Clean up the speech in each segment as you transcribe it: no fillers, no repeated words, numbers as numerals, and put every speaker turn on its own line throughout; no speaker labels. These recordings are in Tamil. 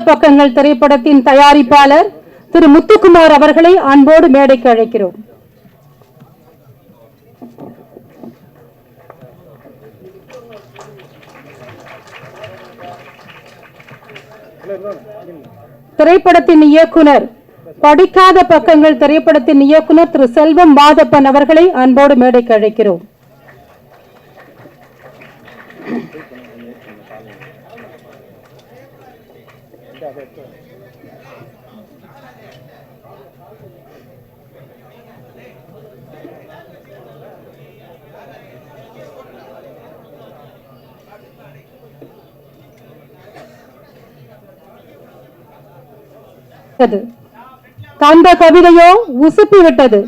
பக்கங்கள் திரைப்படத்தின் தயாரிப்பாளர் திரு முத்துக்குமார் அவர்களை அன்போடு மேடைக்கு அழைக்கிறோம். திரைப்படத்தின் இயக்குனர் படிக்காத பக்கங்கள் திரைப்படத்தின் இயக்குனர் திரு செல்வம் மாதப்பன் அவர்களை அன்போடு மேடைக்கு அழைக்கிறோம். தந்த கவிதையோ உசுப்பி விட்டது.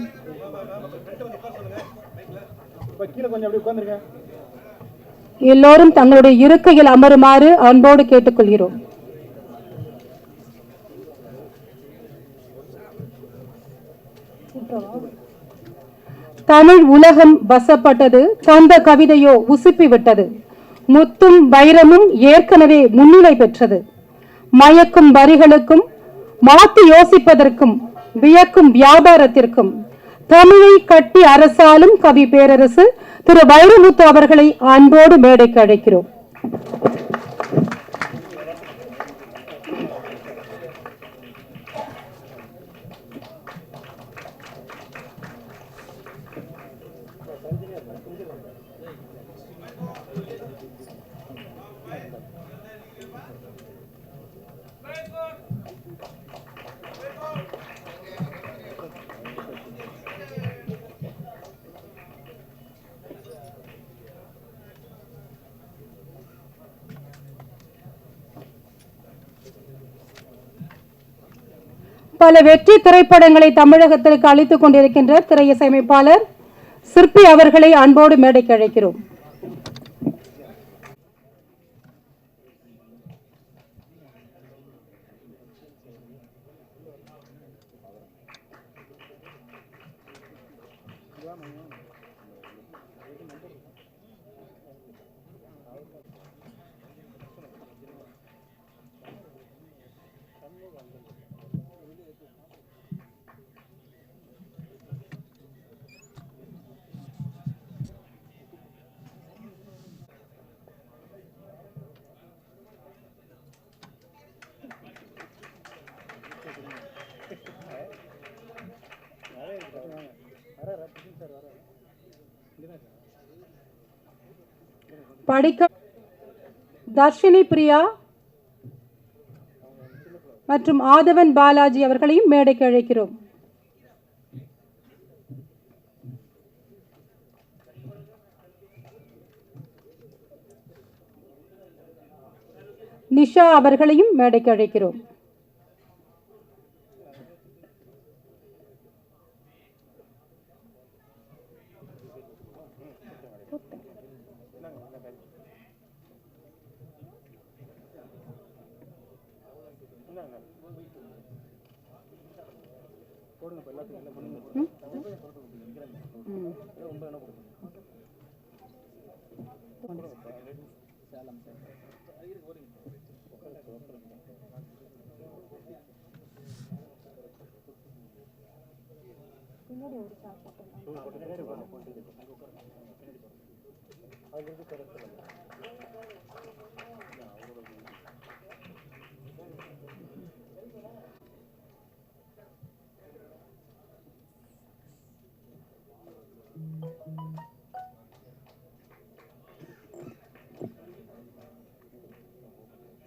எல்லோரும் தங்களுடைய இருக்கையில் அமருமாறு அன்போடு கேட்டுக்கொள்கிறோம். தமிழ் உலகம் வசப்பட்டது, தந்த கவிதையோ உசுப்பி விட்டது. முத்தும் வைரமும் ஏற்கனவே முன்னிலை பெற்றது. மயக்கும் வரிகளுக்கும் மாற்றி யோசிப்பதற்கும் வியக்கும் வியாபாரத்திற்கும் தமிழை கட்டி அரசாலும் கவி பேரரசு திரு வைரமுத்து அவர்களை அன்போடு மேடைக்கு அழைக்கிறோம். பல வெற்றி திரைப்படங்களை தமிழகத்திற்கு அளித்துக் கொண்டிருக்கின்ற திரையிசையமைப்பாளர் சிற்பி அவர்களை அன்போடு மேடைக்கு அழைக்கிறோம். படிக்க தர்ஷினி பிரியா மற்றும் ஆதவன் பாலாஜி அவர்களையும் மேடைக்கு அழைக்கிறோம். நிஷா அவர்களையும் மேடைக்கு அழைக்கிறோம்.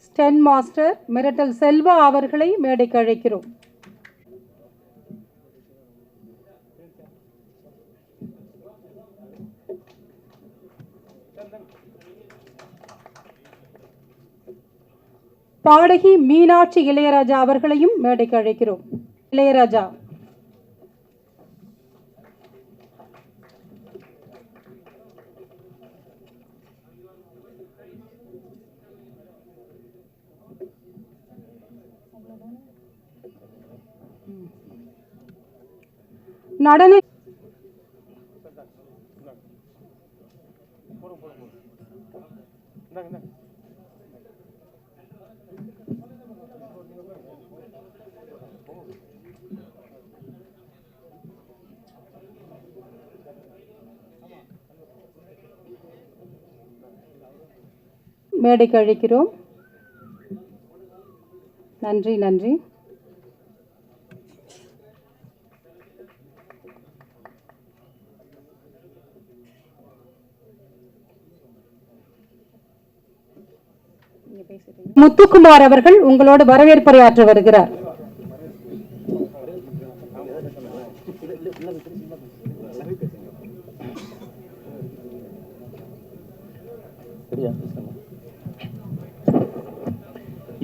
ஸ்டென் மாஸ்டர் மிரட்டல் செல்வா அவர்களை மேடைக்கு அழைக்கிறோம். பாடகி மீனாட்சி இளையராஜா அவர்களையும் மேடைக்கு அழைக்கிறோம். இளையராஜா நடன மேடைக்கு அழைக்கிறோம். நன்றி நன்றி. முத்துக்குமார் அவர்கள் உங்களோடு வரவேற்புரையாற்ற வருகிறார்.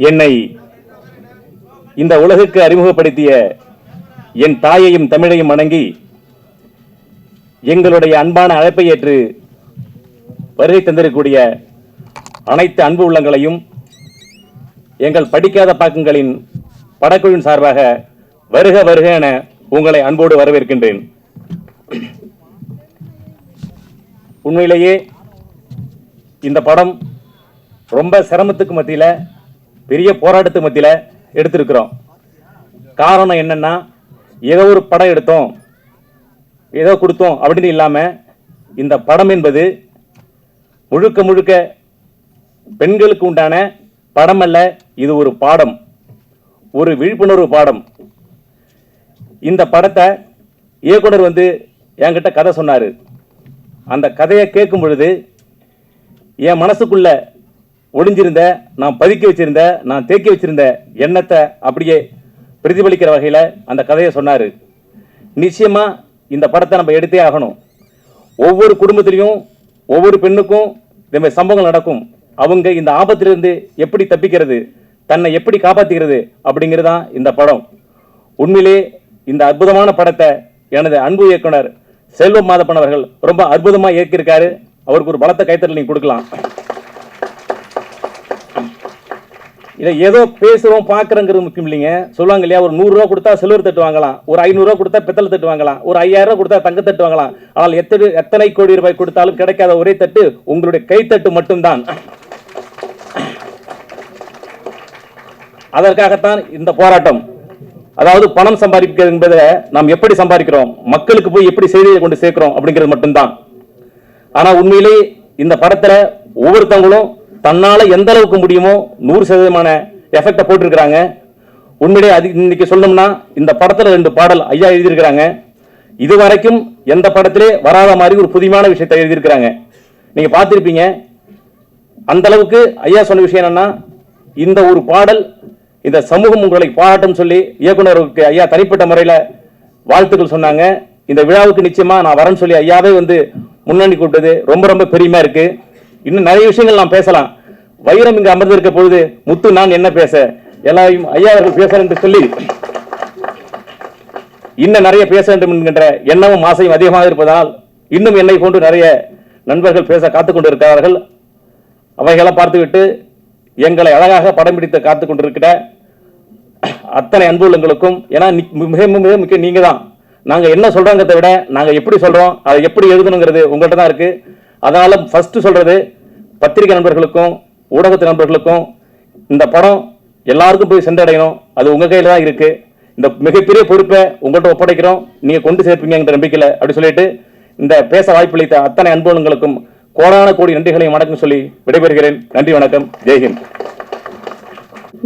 என்னை இந்த உலகுக்கு அறிமுகப்படுத்திய என் தாயையும் தமிழையும் வணங்கி எங்களுடைய அன்பான அழைப்பை ஏற்று வருகை தந்திருக்கக்கூடிய அனைத்து அன்பு உள்ளங்களையும் எங்கள் படிக்காத பாக்கங்களின் படக்குழுவின் சார்பாக வருக வருக என உங்களை அன்போடு வரவேற்கின்றேன். உண்மையிலேயே இந்த படம் ரொம்ப சிரமத்துக்கு மத்தியில பெரிய போராட்டத்துக்கு மத்தியில எடுத்திருக்கிறோம். காரணம் என்னன்னா, ஏதோ ஒரு படம் எடுத்தோம் ஏதோ கொடுத்தோம் அப்படின்னு இல்லாம இந்த படம் என்பது முழுக்க முழுக்க பெண்களுக்கு உண்டான படம் அல்ல, இது ஒரு பாடம், ஒரு விழிப்புணர்வு பாடம். இந்த படத்தை இயக்குனர் என்கிட்ட கதை சொன்னாரு. அந்த கதையை கேட்கும் பொழுது என் மனசுக்குள்ள ஒளிஞ்சிருந்த, நான் பதுக்கி வச்சிருந்த, நான் தேக்கி வச்சிருந்த எண்ணத்தை அப்படியே பிரதிபலிக்கிற வகையில் அந்த கதையை சொன்னாரு. நிச்சயமா இந்த படத்தை நம்ம எடுத்தே ஆகணும். ஒவ்வொரு குடும்பத்திலையும் ஒவ்வொரு பெண்ணுக்கும் இந்த மாதிரி சம்பவங்கள் நடக்கும். அவங்க இந்த ஆபத்திலிருந்து எப்படி தப்பிக்கிறது, தன்னை எப்படி காப்பாற்றிக்கிறது அப்படிங்கிறதான் இந்த படம். உண்மையிலே இந்த அற்புதமான படத்தை எனது அன்பு இயக்குனர் செல்வம் மாதப்பன் அவர்கள் ரொம்ப அற்புதமாக இயக்கியிருக்காரு. அவருக்கு ஒரு பலத்த கைத்தறல் நீங்க கொடுக்கலாம். இதை ஏதோ பேசுறோம் பார்க்கறங்கிறது முக்கியம் இல்லைங்க. சொல்லுவாங்க இல்லையா, ஒரு 100 ரூபா கொடுத்தா சில்வர் தட்டு வாங்கலாம், ஒரு 500 ரூபா கொடுத்தா பித்தளை தட்டு வாங்கலாம், ஒரு 5000 ரூபா கொடுத்தா தங்க தட்டு வாங்கலாம். ஆனால் எத்தனை கோடி ரூபாய் கொடுத்தாலும் கிடைக்காத ஒரே தட்டு உங்களுடைய கைத்தட்டு மட்டும்தான். அதற்காகத்தான் இந்த போராட்டம். அதாவது பணம் சம்பாதிக்கிறது என்பதை நாம் எப்படி சம்பாதிக்கிறோம், மக்களுக்கு போய் எப்படி செய்தியை கொண்டு சேர்க்கிறோம் அப்படிங்கிறது மட்டும்தான். ஆனா உண்மையிலே இந்த படத்துல ஒவ்வொருத்தவங்களும் தன்னால எந்த அளவுக்கு முடியுமோ 100% எஃபெக்ட போட்டிருக்கிறாங்க. உண்மையிலே அது இன்னைக்கு சொல்லணும்னா இந்த படத்துல 2 பாடல் ஐயா எழுதியிருக்கிறாங்க. இதுவரைக்கும் எந்த படத்திலே வராத மாதிரி ஒரு புதுமையான விஷயத்தை எழுதியிருக்கிறாங்க. நீங்க பார்த்திருப்பீங்க. அந்த அளவுக்கு ஐயா சொன்ன விஷயம் என்னன்னா, இந்த ஒரு பாடல் இந்த சமூகம் உங்களை பாராட்டும் சொல்லி இயக்குனருக்கு ஐயா தனிப்பட்ட முறையில வாழ்த்துக்கள் சொன்னாங்க. இந்த விழாவுக்கு நிச்சயமா நான் வரேன்னு சொல்லி ஐயாவே முன்னாடி கூப்பிட்டது ரொம்ப ரொம்ப பெருமையா இருக்கு. இன்னும் நிறைய விஷயங்கள் நாம் பேசலாம். வைரம் இங்கு அமர்ந்திருக்க பொழுது முத்து நான் என்ன பேச, எல்லாரையும் ஐயா அவர்கள் பேச என்று சொல்லி இன்னும் நிறைய பேச வேண்டும் என்கின்ற எண்ணமும் ஆசையும் அதிகமாக இருப்பதால் இன்னும் என்னை போன்று நிறைய நண்பர்கள் பேச காத்துக் கொண்டிருக்கிறார்கள். அவைகளை பார்த்துவிட்டு எங்களை அழகாக படம் பிடித்து காத்துக் கொண்டிருக்கிற அத்தனை அன்புள்ளங்களுக்கும், ஏன்னா மிக மிக முக்கியம் நீங்க தான். நாங்க என்ன சொல்றோங்கிறத விட நாங்க எப்படி சொல்றோம், அதை எப்படி எழுதணுங்கிறது உங்கள்கிட்ட தான் இருக்கு. அதனால ஃபர்ஸ்ட் சொல்றது பத்திரிகை நண்பர்களுக்கும் ஊடகத்து நண்பர்களுக்கும், இந்த படம் எல்லாருக்கும் போய் சென்றடையணும். அது உங்க கையில தான் இருக்கு. இந்த மிகப்பெரிய பொறுப்பை உங்கள்கிட்ட ஒப்படைக்கிறோம், நீங்க கொண்டு சேர்ப்பீங்கிற நம்பிக்கையில அப்படி சொல்லிட்டு இந்த பேச வாய்ப்பளித்த அத்தனை அன்புள்ளங்களுக்கும் கோடான கோடி நன்றிகளையும் வணக்கம் சொல்லி விடைபெறுகிறேன். நன்றி, வணக்கம், ஜெய்ஹிந்த்.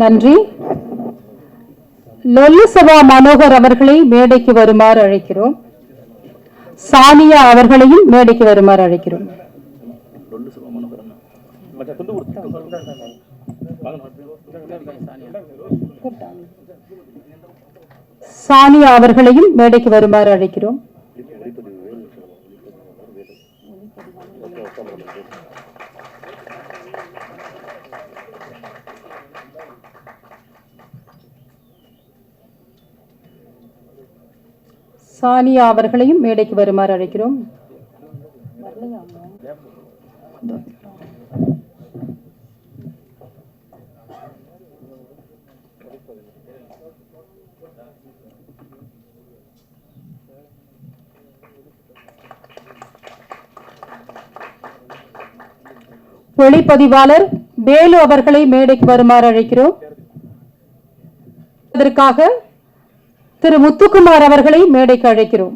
நன்றி. லொல்லுசபா மனோகர் அவர்களை மேடைக்கு வருமாறு அழைக்கிறோம். சானியா அவர்களையும் மேடைக்கு வருமாறு அழைக்கிறோம். சானியா அவர்களையும் மேடைக்கு வருமாறு அழைக்கிறோம். சானியா அவர்களையும் மேடைக்கு வருமாறு அழைக்கிறோம். ஒளிப்பதிவாளர் வேலு அவர்களை மேடைக்கு வருமாறு அழைக்கிறோம். அதற்காக திரு முத்துக்குமார் அவர்களை மேடைக்கு அழைக்கிறோம்.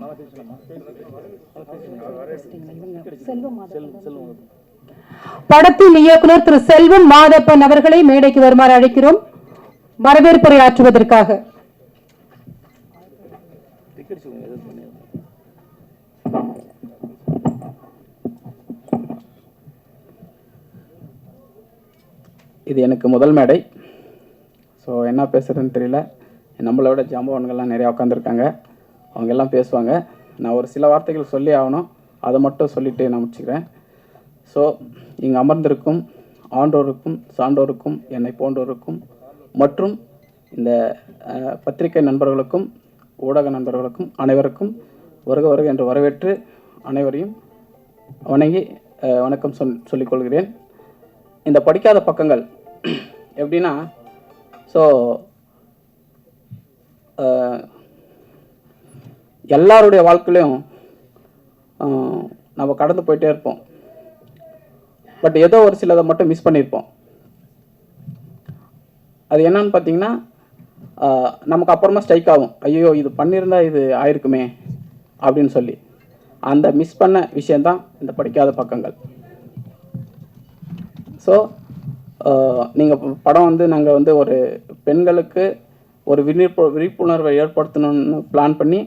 படத்தின் இயக்குனர் திரு செல்வம் மாதப்பன் அவர்களை மேடைக்கு வருமாறு அழைக்கிறோம் வரவேற்புரையாற்றுவதற்காக.
இது எனக்கு முதல் மேடை. ஸோ என்ன பேசுகிறதுன்னு தெரியல. நம்மளை விட ஜாம்பவான்கள்லாம் நிறையா உட்காந்துருக்காங்க. அவங்க எல்லாம் பேசுவாங்க. நான் ஒரு சில வார்த்தைகள் சொல்லி ஆகணும். அதை மட்டும் சொல்லிவிட்டு நான் முடிச்சுக்கிறேன். ஸோ இங்கே அமர்ந்திருக்கும் ஆண்டோருக்கும் சான்றோருக்கும் என்னை போன்றோருக்கும் மற்றும் இந்த பத்திரிகை நண்பர்களுக்கும் ஊடக நண்பர்களுக்கும் அனைவருக்கும் வருக வருக என்று வரவேற்று அனைவரையும் வணங்கி வணக்கம் சொல்லிக்கொள்கிறேன். இந்த படிக்காத பக்கங்கள் எப்படின்னா, ஸோ எல்லாருடைய வாழ்க்கையிலையும் நம்ம கடந்து போயிட்டே இருப்போம். பட் ஏதோ ஒரு சிலதை மட்டும் மிஸ் பண்ணியிருப்போம். அது என்னன்னு பார்த்தீங்கன்னா, நமக்கு அப்புறமா ஸ்ட்ரைக் ஆகும், ஐயோ இது பண்ணியிருந்தா இது ஆயிருக்குமே அப்படின்னு சொல்லி. அந்த மிஸ் பண்ண விஷயந்தான் இந்த படிக்காத பக்கங்கள். ஸோ நீங்கள் படம் வந்து நாங்கள் வந்து ஒரு பெண்களுக்கு ஒரு விழிப்புணர்வை ஏற்படுத்தணும்னு பிளான் பண்ணி,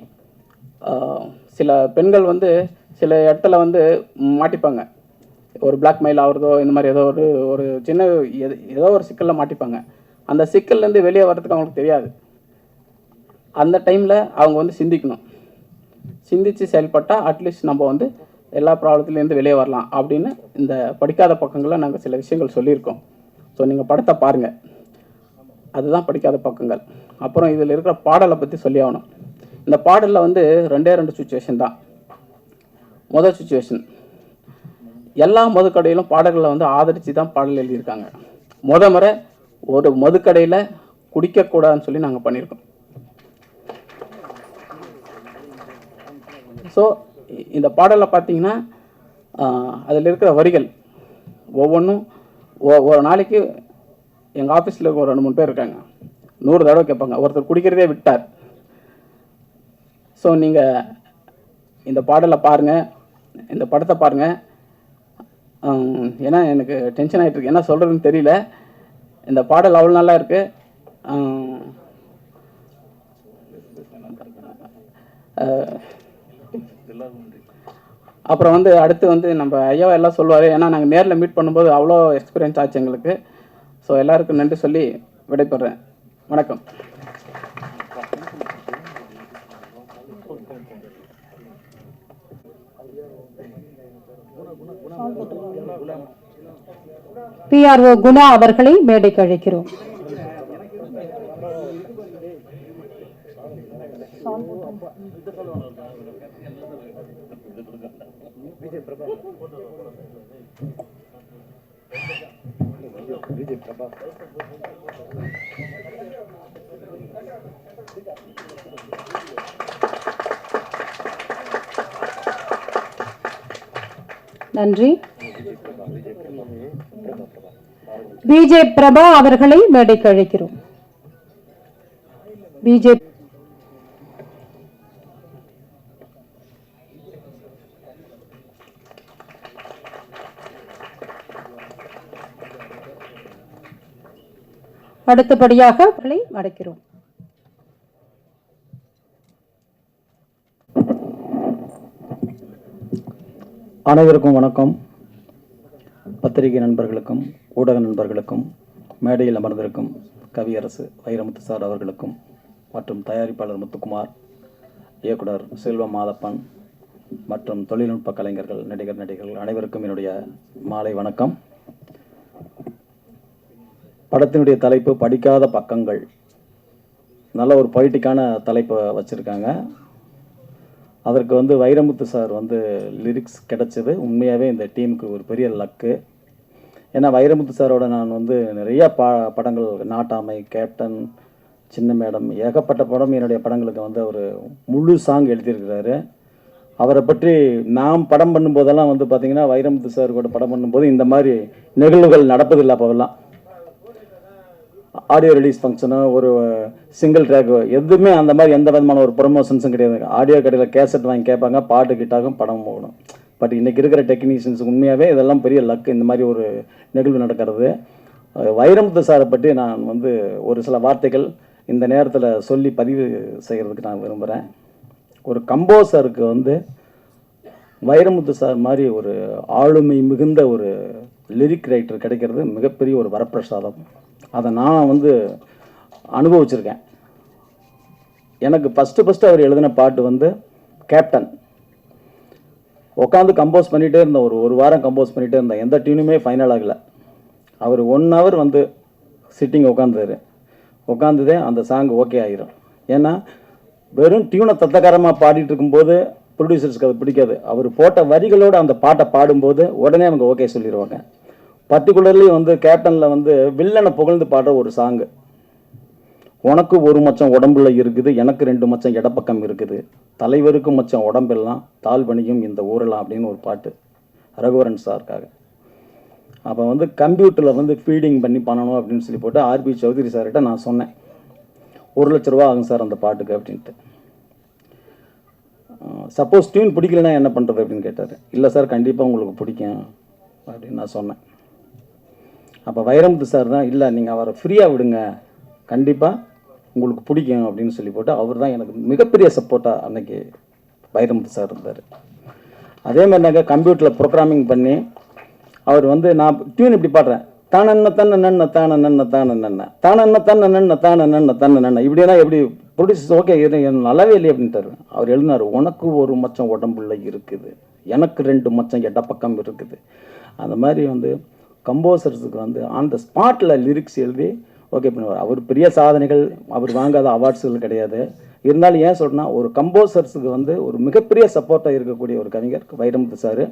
சில பெண்கள் வந்து சில இடத்துல வந்து மாட்டிப்பாங்க. ஒரு பிளாக்மெயில் ஆகுறதோ இந்த மாதிரி ஏதோ ஒரு சின்ன ஏதோ ஒரு சிக்கலில் மாட்டிப்பாங்க. அந்த சிக்கல்லேருந்து வெளியே வர்றதுக்கு அவங்களுக்கு தெரியாது. அந்த டைமில் அவங்க வந்து சிந்திக்கணும். சிந்தித்து செயல்பட்டால் அட்லீஸ்ட் நம்ம வந்து எல்லா ப்ராப்ளத்துலேருந்து வெளியே வரலாம் அப்படின்னு இந்த படிக்காத பக்கங்களில் நாங்கள் சில விஷயங்கள் சொல்லியிருக்கோம். ஸோ நீங்கள் படத்தை பாருங்கள், அதுதான் படிக்காத பக்கங்கள். அப்புறம் இதில் இருக்கிற பாடலை பற்றி சொல்லி ஆகணும். இந்த பாடலில் வந்து 2 சுச்சுவேஷன் தான். முதல் சுச்சுவேஷன், எல்லா மதுக்கடையிலும் பாடல்களை வந்து ஆதரித்து தான் பாடல் எழுதியிருக்காங்க. முறை ஒரு மதுக்கடையில் குடிக்கக்கூடாதுன்னு சொல்லி நாங்கள் பண்ணியிருக்கோம். ஸோ இந்த பாடலில் பார்த்தீங்கன்னா அதில் இருக்கிற வரிகள் ஒவ்வொன்றும் ஒரு நாளைக்கு எங்கள் ஆஃபீஸில் ஒரு 2-3 பேர் இருக்காங்க, 100 தடவை கேட்பாங்க, ஒருத்தர் குடிக்கிறதே விட்டார். ஸோ நீங்கள் இந்த பாடலை பாருங்கள், இந்த படத்தை பாருங்கள். ஏன்னா எனக்கு டென்ஷன் ஆகிட்டு இருக்கு, என்ன சொல்கிறதுன்னு தெரியல. இந்த பாடல் அவ்வளோ நல்லா இருக்குது. அப்புறம் வந்து அடுத்து வந்து நம்ம ஐயாவை எல்லாம் சொல்லுவார். ஏன்னா நாங்கள் நேரில் மீட் பண்ணும்போது அவ்வளோ எக்ஸ்பீரியன்ஸ் ஆச்சு எங்களுக்கு. ஸோ எல்லாருக்கும் நன்றி சொல்லி விடைபெறேன். வணக்கம்.
PRO குணா அவர்களை மேடைக்கு அழைக்கிறோம். நன்றி. விஜய் பிரபா அவர்களை மேடைக்கு அழைக்கிறோம். விஜய் அடுத்தபடியாக அவர்களை அழைக்கிறோம்.
அனைவருக்கும் வணக்கம். பத்திரிகை நண்பர்களுக்கும் ஊடக நண்பர்களுக்கும் மேடையில் அமர்ந்திருக்கும் கவியரசு வைரமுத்து சார் அவர்களுக்கும் மற்றும் தயாரிப்பாளர் முத்துக்குமார், இயக்குனர் செல்வம் மாதப்பன் மற்றும் தொழில்நுட்ப கலைஞர்கள், நடிகர்கள் அனைவருக்கும் என்னுடைய மாலை வணக்கம். படத்தினுடைய தலைப்பு படிக்காத பக்கங்கள். நல்ல ஒரு பொய்டிக்கான தலைப்பை வச்சுருக்காங்க. அதற்கு வந்து வைரமுத்து சார் வந்து லிரிக்ஸ் கிடைச்சது உண்மையாகவே இந்த டீமுக்கு ஒரு பெரிய லக்கு. ஏன்னா வைரமுத்து சாரோட நான் வந்து நிறையா படங்கள், நாட்டாமை, கேப்டன், சின்ன மேடம், ஏகப்பட்ட படம் என்னுடைய படங்களுக்கு வந்து அவர் முழு சாங் எழுதியிருக்கிறாரு. அவரை பற்றி நாம் படம் பண்ணும்போதெல்லாம் வந்து பார்த்திங்கன்னா வைரமுத்து சார் கூட படம் பண்ணும்போது இந்த மாதிரி நிகழ்வுகள் நடப்பதில்லை. அப்போவெல்லாம் ஆடியோ ரிலீஸ் ஃபங்க்ஷனு, ஒரு சிங்கிள் ட்ராக், எதுவுமே அந்த மாதிரி எந்த விதமான ஒரு ப்ரொமோஷன்ஸும் கிடையாது. ஆடியோ கடையில் கேசட் வாங்கி கேட்பாங்க, பாட்டு கிட்டாகும், படம் போகணும். பட் இன்றைக்கி இருக்கிற டெக்னீஷியன்ஸ் உண்மையாகவே இதெல்லாம் பெரிய லக், இந்த மாதிரி ஒரு நிகழ்வு நடக்கிறது. வைரமுத்து சாரை பற்றி நான் வந்து ஒரு சில வார்த்தைகள் இந்த நேரத்தில் சொல்லி பதிவு செய்கிறதுக்கு நான் விரும்புகிறேன். ஒரு கம்போசருக்கு வந்து வைரமுத்து சார் மாதிரி ஒரு ஆளுமை மிகுந்த ஒரு லிரிக் ரைட்டர் கிடைக்கிறது மிகப்பெரிய ஒரு வரப்பிரசாதம். அதை நான் வந்து அனுபவிச்சிருக்கேன். எனக்கு ஃபஸ்ட்டு அவர் எழுதின பாட்டு வந்து கேப்டன். உட்காந்து கம்போஸ் பண்ணிகிட்டே இருந்தேன், ஒரு வாரம் கம்போஸ் பண்ணிகிட்டே இருந்தேன். எந்த டியூனுமே ஃபைனல் ஆகலை. அவர் 1 hour வந்து சிட்டிங் உட்காந்துதே அந்த சாங் ஓகே ஆகிரும். ஏன்னா வெறும் டியூனை தத்தக்காரமாக பாடிட்டு இருக்கும்போது ப்ரொடியூசர்ஸ்க்கு அது பிடிக்காது. அவர் போட்ட வரிகளோடு அந்த பாட்டை பாடும்போது உடனே அவங்க ஓகே சொல்லிடுவாங்க. பர்டிகுலர்லி வந்து கேப்டனில் வந்து வில்லனை புகழ்ந்து பாடுற ஒரு சாங்கு, உனக்கு 1 மச்சம் உடம்புல இருக்குது, எனக்கு 2 மச்சம் இடப்பக்கம் இருக்குது, தலைவருக்கு மச்சம் உடம்பெல்லாம் தாழ் பணியும் இந்த ஊரெல்லாம் அப்படின்னு ஒரு பாட்டு ரகுவரன் சாருக்காக. அப்போ வந்து கம்ப்யூட்டரில் வந்து ஃபீடிங் பண்ணி பண்ணணும் அப்படின்னு சொல்லி போட்டு ஆர்பி சௌத்ரி சார்கிட்ட நான் சொன்னேன், 1 லட்ச ரூபா ஆகும் சார் அந்த பாட்டுக்கு அப்படின்ட்டு. சப்போஸ் டியூன் பிடிக்கலன்னா என்ன பண்ணுறது அப்படின்னு கேட்டார். இல்லை சார் கண்டிப்பாக உங்களுக்கு பிடிக்கும் அப்படின்னு நான் சொன்னேன். அப்போ வைரமுத்து சார் தான், இல்லை நீங்கள் அவரை ஃப்ரீயாக விடுங்க, கண்டிப்பாக உங்களுக்கு பிடிக்கும் அப்படின்னு சொல்லி போட்டு அவர் தான் எனக்கு மிகப்பெரிய சப்போர்ட்டாக அன்னைக்கு வைரமுத்து சார் இருந்தார். அதே மாதிரி நாங்கள் கம்ப்யூட்டரில் ப்ரோக்ராமிங் பண்ணி அவர் வந்து நான் டியூன் இப்படி பாடுறேன், தானன்ன தன்ன நன்ன தான நன்ன தான நன்ன தானன்ன தன்ன நன்ன தான நன்ன தன்ன நன்ன இப்படின்னா எப்படி ப்ரொடியூசர்ஸ் ஓகே நல்லாவே இல்லை அப்படின்ட்டார். அவர் எழுதினார், உனக்கு 1 மச்சம் உடம்புள்ள இருக்குது, எனக்கு 2 மச்சம் இடப்பக்கம் இருக்குது. அந்த மாதிரி வந்து கம்போசர்ஸுக்கு வந்து ஆன் த ஸ்பாட்டில் லிரிக்ஸ் எழுதி ஓகே பண்ணுவார். அவர் பெரிய சாதனைகள், அவர் வாங்காத அவார்ட்ஸுகள் கிடையாது. இருந்தாலும் ஏன் சொல்கிறேன்னா, ஒரு கம்போசர்ஸுக்கு வந்து ஒரு மிகப்பெரிய சப்போர்ட்டாக இருக்கக்கூடிய ஒரு கவிஞர் வைரமுத்து சார்.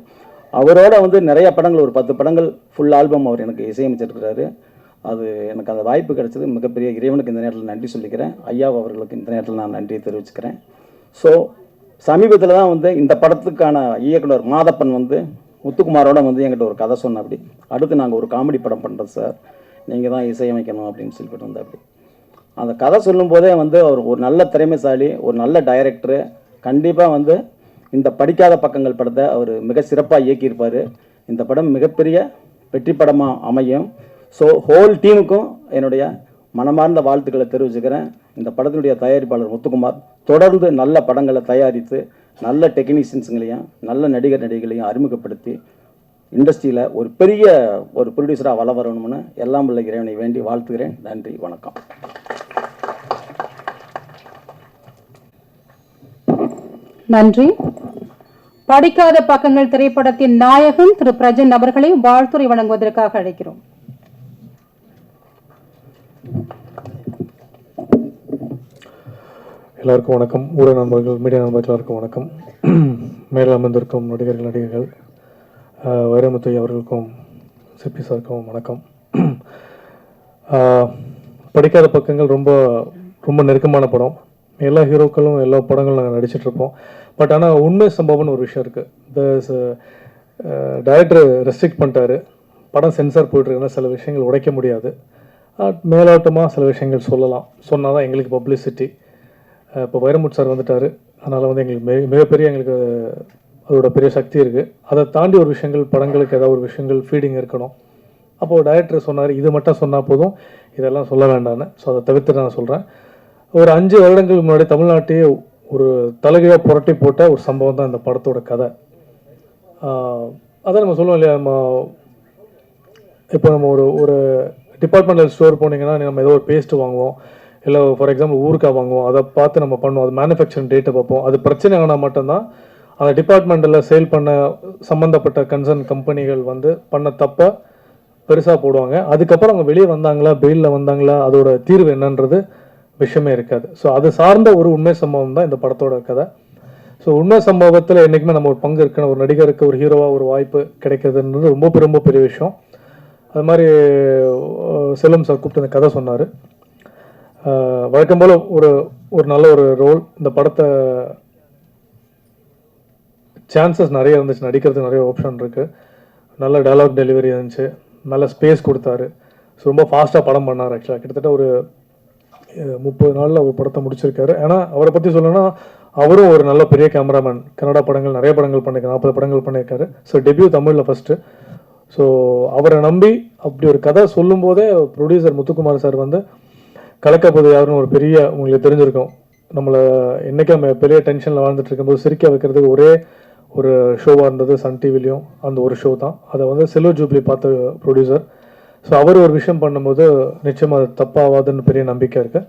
அவரோட வந்து நிறைய படங்கள், ஒரு 10 படங்கள் ஃபுல் ஆல்பம் அவர் எனக்கு இசையமைச்சிருக்கிறாரு. அது எனக்கு அந்த வாய்ப்பு கிடைச்சது மிகப்பெரிய இறைவனுக்கு இந்த நேரத்தில் நன்றி சொல்லிக்கிறேன். ஐயா அவர்களுக்கு இந்த நேரத்தில் நான் நன்றியை தெரிவிச்சுக்கிறேன். ஸோ சமீபத்தில் தான் வந்து இந்த படத்துக்கான இயக்குனர் மாதப்பன் வந்து முத்துக்குமாரோட வந்து என்கிட்ட ஒரு கதை சொன்ன, அப்படி அடுத்து நாங்கள் ஒரு காமெடி படம் பண்ணுறோம் சார், நீங்கள் தான் இசையமைக்கணும் அப்படின்னு சொல்லிட்டு வந்தேன். அப்படி அந்த கதை சொல்லும் போதே வந்து அவர் ஒரு நல்ல திறமைசாலி, ஒரு நல்ல டைரக்டரு. கண்டிப்பாக வந்து இந்த படிக்காத பக்கங்கள் படத்தை அவர் மிக சிறப்பாக இயக்கியிருப்பார். இந்த படம் மிகப்பெரிய வெற்றி படமாக அமையும். ஸோ ஹோல் டீமுக்கும் என்னுடைய மனமார்ந்த வாழ்த்துக்களை தெரிவிச்சுக்கிறேன். இந்த படத்தினுடைய தயாரிப்பாளர் முத்துக்குமார் தொடர்ந்து நல்ல படங்களை தயாரித்து நல்ல டெக்னீஷியன்ஸுங்களையும் நல்ல நடிகர் நடிகைகளையும் அறிமுகப்படுத்தி இண்டஸ்ட்ரியில் ஒரு பெரிய ஒரு ப்ரொடியூசராக வள வரணும்னு எல்லாம் உள்ள இறைவனை வேண்டி வாழ்த்துகிறேன். நன்றி, வணக்கம்.
நன்றி. படிக்காத பக்கங்கள் திரைப்படத்தின் நாயகன் திரு பிரஜன் அவர்களை வாழ்த்துரை வழங்குவதற்காக அழைக்கிறோம்.
எல்லாருக்கும் வணக்கம். ஊடக நண்பர்கள், மீடியா நண்பர்கள் எல்லாருக்கும் வணக்கம். மேலே அமர்ந்திருக்கும் நடிகர்கள் வைரமுத்து அவர்களுக்கும் சிபி சாருக்கும் வணக்கம். படிக்காத பக்கங்கள் ரொம்ப ரொம்ப நெருக்கமான படம். எல்லா ஹீரோக்களும் எல்லா படங்களும் நாங்கள் நடிச்சிட்ருப்போம். பட் ஆனால் உண்மை சம்பவம்னு ஒரு விஷயம் இருக்குது. டைரக்டர் ரெஸ்ட்ரிக்ட் பண்ணிட்டாரு, படம் சென்சார் போயிட்டுருக்குன்னா சில விஷயங்கள் உடைக்க முடியாது. மேலோட்டமாக சில விஷயங்கள் சொன்னால் தான் எங்களுக்கு பப்ளிசிட்டி. இப்போ வைரமுத்து சார் வந்துட்டார், அதனால் வந்து எங்களுக்கு மிகப்பெரிய எங்களுக்கு அதோட பெரிய சக்தி இருக்குது. அதை தாண்டி ஒரு விஷயங்கள் படங்களுக்கு ஏதாவது ஒரு விஷயங்கள் ஃபீடிங் இருக்கணும். அப்போது டைரக்டர் சொன்னார், இது மட்டும் சொன்னால் போதும், இதெல்லாம் சொல்ல வேண்டான்னு. ஸோ அதை தவிர்த்து நான் சொல்கிறேன். ஒரு 5 வருடங்களுக்கு முன்னாடி தமிழ்நாட்டையே ஒரு தலைகையாக புரட்டி போட்ட ஒரு சம்பவம் தான் இந்த படத்தோட கதை. அதை நம்ம சொல்லுவோம் இல்லையா, இப்போ நம்ம ஒரு டிபார்ட்மெண்டல் ஸ்டோர் போனீங்கன்னா நம்ம ஏதோ ஒரு பேஸ்ட்டு வாங்குவோம், இல்லை ஃபார் எக்ஸாம்பிள் ஊருக்காக வாங்குவோம். அதை பார்த்து நம்ம பண்ணுவோம், அது மேனுஃபேக்சரிங் டேட்டை பார்ப்போம். அது பிரச்சனை ஆனால் மட்டும்தான் அந்த டிபார்ட்மெண்ட்டில் சேல் பண்ண சம்மந்தப்பட்ட கன்சர்ன் கம்பெனிகள் வந்து பண்ண தப்பை பெருசாக போடுவாங்க. அதுக்கப்புறம் அவங்க வெளியே வந்தாங்களா, பெயிலில் வந்தாங்களா, அதோட தீர்வு என்னன்றது விஷயமே இருக்காது. ஸோ அது சார்ந்த ஒரு உண்மை சம்பவம் தான் இந்த படத்தோட கதை. ஸோ உண்மை சம்பவத்தில் என்றைக்குமே நம்ம ஒரு பங்கு இருக்கணும். ஒரு நடிகருக்கு ஒரு ஹீரோவாக ஒரு வாய்ப்பு கிடைக்கிறதுன்றது ரொம்ப ரொம்ப பெரிய விஷயம். அது மாதிரி செல்வம் சார் கூப்பிட்டு அந்த கதை சொன்னார். வழக்கம் போல் ஒரு நல்ல ஒரு ரோல். இந்த படத்தை சான்சஸ் நிறைய இருந்துச்சு, நடிக்கிறதுக்கு நிறைய ஆப்ஷன் இருக்குது. நல்ல டயலாக் டெலிவரி இருந்துச்சு, நல்ல ஸ்பேஸ் கொடுத்தாரு. ஸோ ரொம்ப ஃபாஸ்ட்டாக படம் பண்ணார். ஆக்சுவலாக கிட்டத்தட்ட ஒரு 30 நாளில் ஒரு படத்தை முடிச்சிருக்காரு. ஏன்னா அவரை பற்றி சொல்லணும்னா அவரும் ஒரு நல்ல பெரிய கேமராமேன். கன்னடா படங்கள் நிறைய படங்கள் பண்ணியிருக்காரு, 40 படங்கள் பண்ணியிருக்காரு. ஸோ டெபியூ தமிழில் ஃபஸ்ட்டு. ஸோ அவரை நம்பி அப்படி ஒரு கதை சொல்லும்போதே ப்ரொடியூசர் முத்துக்குமார் சார் வந்து கலக்கப்போது யாருன்னு ஒரு பெரிய உங்களுக்கு தெரிஞ்சிருக்கும். நம்மளை என்றைக்கு நம்ம பெரிய டென்ஷனில் வாழ்ந்துட்டு இருக்கும்போது சிரிக்க வைக்கிறதுக்கு ஒரே ஒரு ஷோவாக இருந்தது சன் டிவிலையும் அந்த ஒரு ஷோ தான். அதை வந்து சில்வர் ஜூப்ளி பார்த்த ப்ரொடியூசர். ஸோ அவர் ஒரு விஷயம் பண்ணும்போது நிச்சயமாக அது தப்பாகாதுன்னு பெரிய நம்பிக்கை இருக்குது.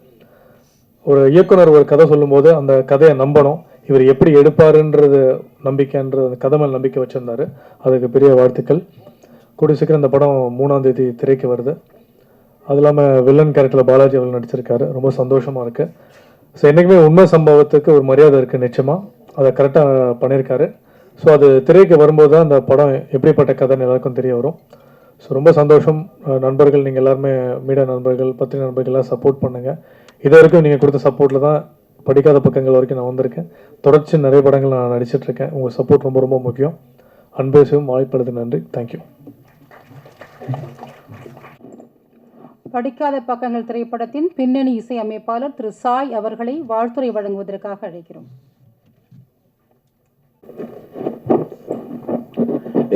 ஒரு இயக்குனர் ஒரு கதை சொல்லும்போது அந்த கதையை நம்பணும், இவர் எப்படி எடுப்பாருன்றது நம்பிக்கைன்ற அந்த கதை மேல் நம்பிக்கை வச்சுருந்தாரு. அதுக்கு பெரிய வாழ்த்துக்கள். கூடிய சீக்கிரம் இந்த படம் 3ஆம் தேதி திரைக்கு வருது. அது இல்லாமல் வில்லன் கேரக்டரில் பாலாஜி அவர்கள் நடிச்சிருக்காரு. ரொம்ப சந்தோஷமாக இருக்குது. ஸோ என்றைக்குமே உண்மை சம்பவத்துக்கு ஒரு மரியாதை இருக்குது, நிச்சயமாக அதை கரெக்டாக பண்ணியிருக்காரு. ஸோ அது திரைக்கு வரும்போது தான் அந்த படம் எப்படிப்பட்ட கதைன்னு எல்லாருக்கும் தெரிய வரும். ஸோ ரொம்ப சந்தோஷம். நண்பர்கள், நீங்கள் எல்லாருமே மீடியா நண்பர்கள், பத்திரிகை நண்பர்கள்லாம் சப்போர்ட் பண்ணுங்கள். இது வரைக்கும் நீங்கள் கொடுத்த சப்போர்ட்டில் தான் படிக்காத பக்கங்கள் வரைக்கும் நான் வந்திருக்கேன். தொடர்ச்சி நிறைய படங்கள் நான் நடிச்சிட்ருக்கேன். உங்கள் சப்போர்ட் ரொம்ப ரொம்ப முக்கியம். அன்பேசும் வாய்ப்பளித்து நன்றி. தேங்க்யூ.
படிக்காத பக்கங்கள் திரைப்படத்தின் பின்னணி இசையமைப்பாளர் திரு சாய் அவர்களை வாழ்த்துரை வழங்குவதற்காக அழைக்கிறோம்.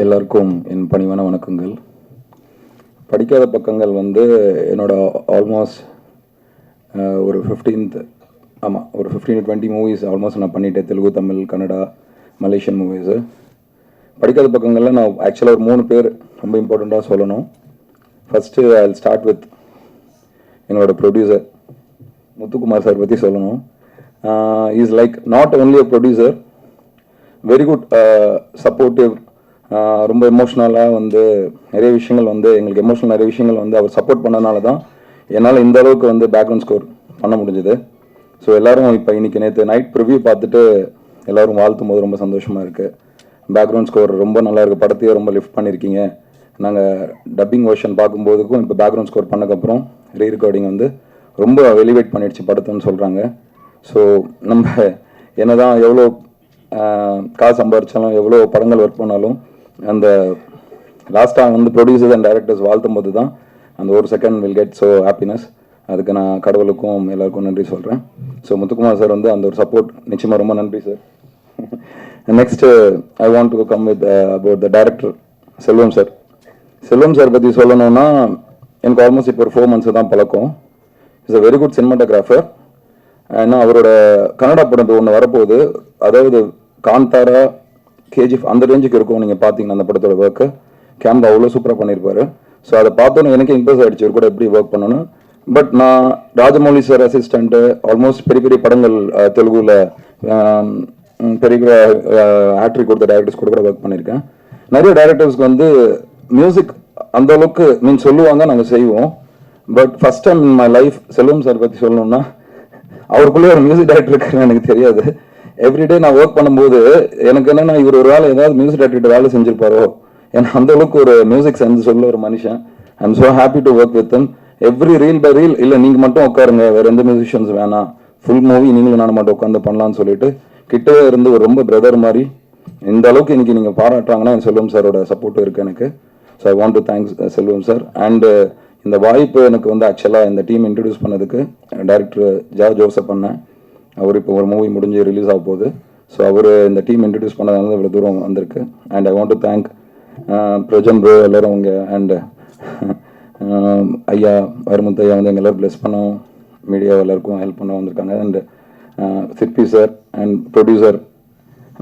எல்லாருக்கும் என் பணிவான வணக்கங்கள். படிக்காத பக்கங்கள் வந்து என்னோட ஆல்மோஸ்ட் ஒரு 15-20 மூவிஸ் ஆல்மோஸ்ட் நான் பண்ணிட்டேன். Telugu, Tamil, Kannada, Malaysian movies. படிக்காத பக்கங்களில் நான் ஆக்சுவலாக ஒரு 3 பேர் ரொம்ப இம்பார்ட்டண்ட்டாக சொல்லணும். First I will start with என்னோட ப்ரொடியூசர் முத்துக்குமார் சார் பற்றி சொல்லணும். Is like not only a producer, very good supportive. ரொம்ப எமோஷ்னலாக வந்து நிறைய விஷயங்கள் வந்து எங்களுக்கு எமோஷ்னல் நிறைய விஷயங்கள் வந்து அவர் சப்போர்ட் பண்ணனால தான் என்னால் இந்த அளவுக்கு வந்து பேக்ரவுண்ட் ஸ்கோர் பண்ண முடிஞ்சுது. ஸோ எல்லோரும் இப்போ நேற்று நைட் ப்ரிவ்யூ பார்த்துட்டு எல்லோரும் வாழ்த்தும் போது ரொம்ப சந்தோஷமாக இருக்குது. பேக்ரவுண்ட் ஸ்கோர் ரொம்ப நல்லா இருக்குது, படத்தையே ரொம்ப லிஃப்ட் பண்ணியிருக்கீங்க. நாங்கள் டப்பிங் வெர்ஷன் பார்க்கும்போதுக்கும் இப்போ பேக்ரவுண்ட் ஸ்கோர் பண்ணக்கப்புறம் ரீ ரெக்கார்டிங் வந்து ரொம்ப எலிவேட் பண்ணிடுச்சு படத்துன்னு சொல்கிறாங்க. ஸோ நம்ம என்ன தான் எவ்வளோ காசு சம்பாதிச்சாலும் எவ்வளோ படங்கள் ஒர்க் பண்ணாலும் அந்த லாஸ்ட்டாக வந்து ப்ரொடியூசர்ஸ் அண்ட் டைரக்டர்ஸ் வாழ்த்தும் போது தான் அந்த ஒரு second will get so happiness. அதுக்கு நான் கடவுளுக்கும் எல்லாருக்கும் நன்றி சொல்கிறேன். ஸோ முத்துக்குமார் சார் வந்து அந்த ஒரு சப்போர்ட் நிச்சயமாக ரொம்ப நன்றி sir. Next I want to come with about the director Selvam sir. Selvam sir பற்றி சொல்லணும்னா எனக்கு ஆல்மோஸ்ட் இப்போ ஒரு 4 months தான் பழக்கம். Is a very good cinematographer. ஏன்னா அவரோட கன்னடா படம் ஒன்று வரப்போகுது, அதாவது காந்தாரா, கேஜிஎஃப் அந்த ரேஞ்சுக்கு இருக்கும். நீங்கள் பார்த்தீங்கன்னா அந்த படத்தோட ஒர்க்கு கேமரா அவ்வளோ சூப்பராக பண்ணியிருப்பாரு. ஸோ அதை பார்த்தோன்னே எனக்கு இம்ப்ரெஸ் ஆகிடுச்சு இவர் கூட எப்படி ஒர்க் பண்ணணும். பட் நான் ராஜமௌலி சார் அசிஸ்டண்ட்டு, ஆல்மோஸ்ட் பெரிய பெரிய படங்கள் தெலுங்குல பெரிய ஆக்டரி கொடுத்த டைரக்டர்ஸ் கூட ஒர்க் பண்ணியிருக்கேன். நிறைய டைரக்டர்ஸ்க்கு வந்து மியூசிக் அந்த அளவுக்கு சொல்லுவாங்க, நாங்கள் செய்வோம். But first time in my life Selvam sir பற்றி சொல்லணும்னா அவருக்குள்ளே ஒரு மியூசிக் டைரக்டர் இருக்காருன்னு எனக்கு தெரியாது. எவ்ரிடே நான் ஒர்க் பண்ணும்போது எனக்கு என்னன்னா இவர் ஒரு வேலை ஏதாவது மியூசிக் டைரக்டர் வேலை செஞ்சிருப்பாரோ, ஏன்னா அந்த அளவுக்கு ஒரு மியூசிக் சென்ஸ் சொல்ல ஒரு மனுஷன். I am so happy to work with him. Every reel by reel இல்லை நீங்கள் மட்டும் உட்காருங்க, வேற எந்த மியூசிஷியன்ஸ் வேணாம், ஃபுல் மூவி நீங்களும் நான் மட்டும் உட்காந்து பண்ணலான்னு சொல்லிட்டு கிட்டவே இருந்து ஒரு ரொம்ப பிரதர் மாதிரி இந்த அளவுக்கு இன்னைக்கு நீங்கள் பாராட்டுறாங்கன்னா செல்வம் சாரோட சப்போர்ட்டும் இருக்குது எனக்கு. So I want to thanks Selvam sir. And இந்த வாய்ப்பு எனக்கு வந்து ஆக்சுவலாக இந்த டீம் இன்ட்ரடியூஸ் பண்ணதுக்கு டைரக்டர் ஜோசப் பண்ணேன். அவர் இப்போ ஒரு மூவி முடிஞ்சு ரிலீஸ் ஆக போகுது. ஸோ அவர் இந்த டீம் இன்ட்ரடியூஸ் பண்ணதால இவ்வளோ தூரம் வந்திருக்கு. And I want to thank Prajan bro எல்லோரும் அவங்க அண்ட் ஐயா வருமுத்து ஐயா வந்து எங்கள் எல்லோரும் ப்ளெஸ் பண்ணோம், மீடியா எல்லாருக்கும் ஹெல்ப் பண்ண வந்திருக்காங்க. அண்ட் சிற்பி sir and producer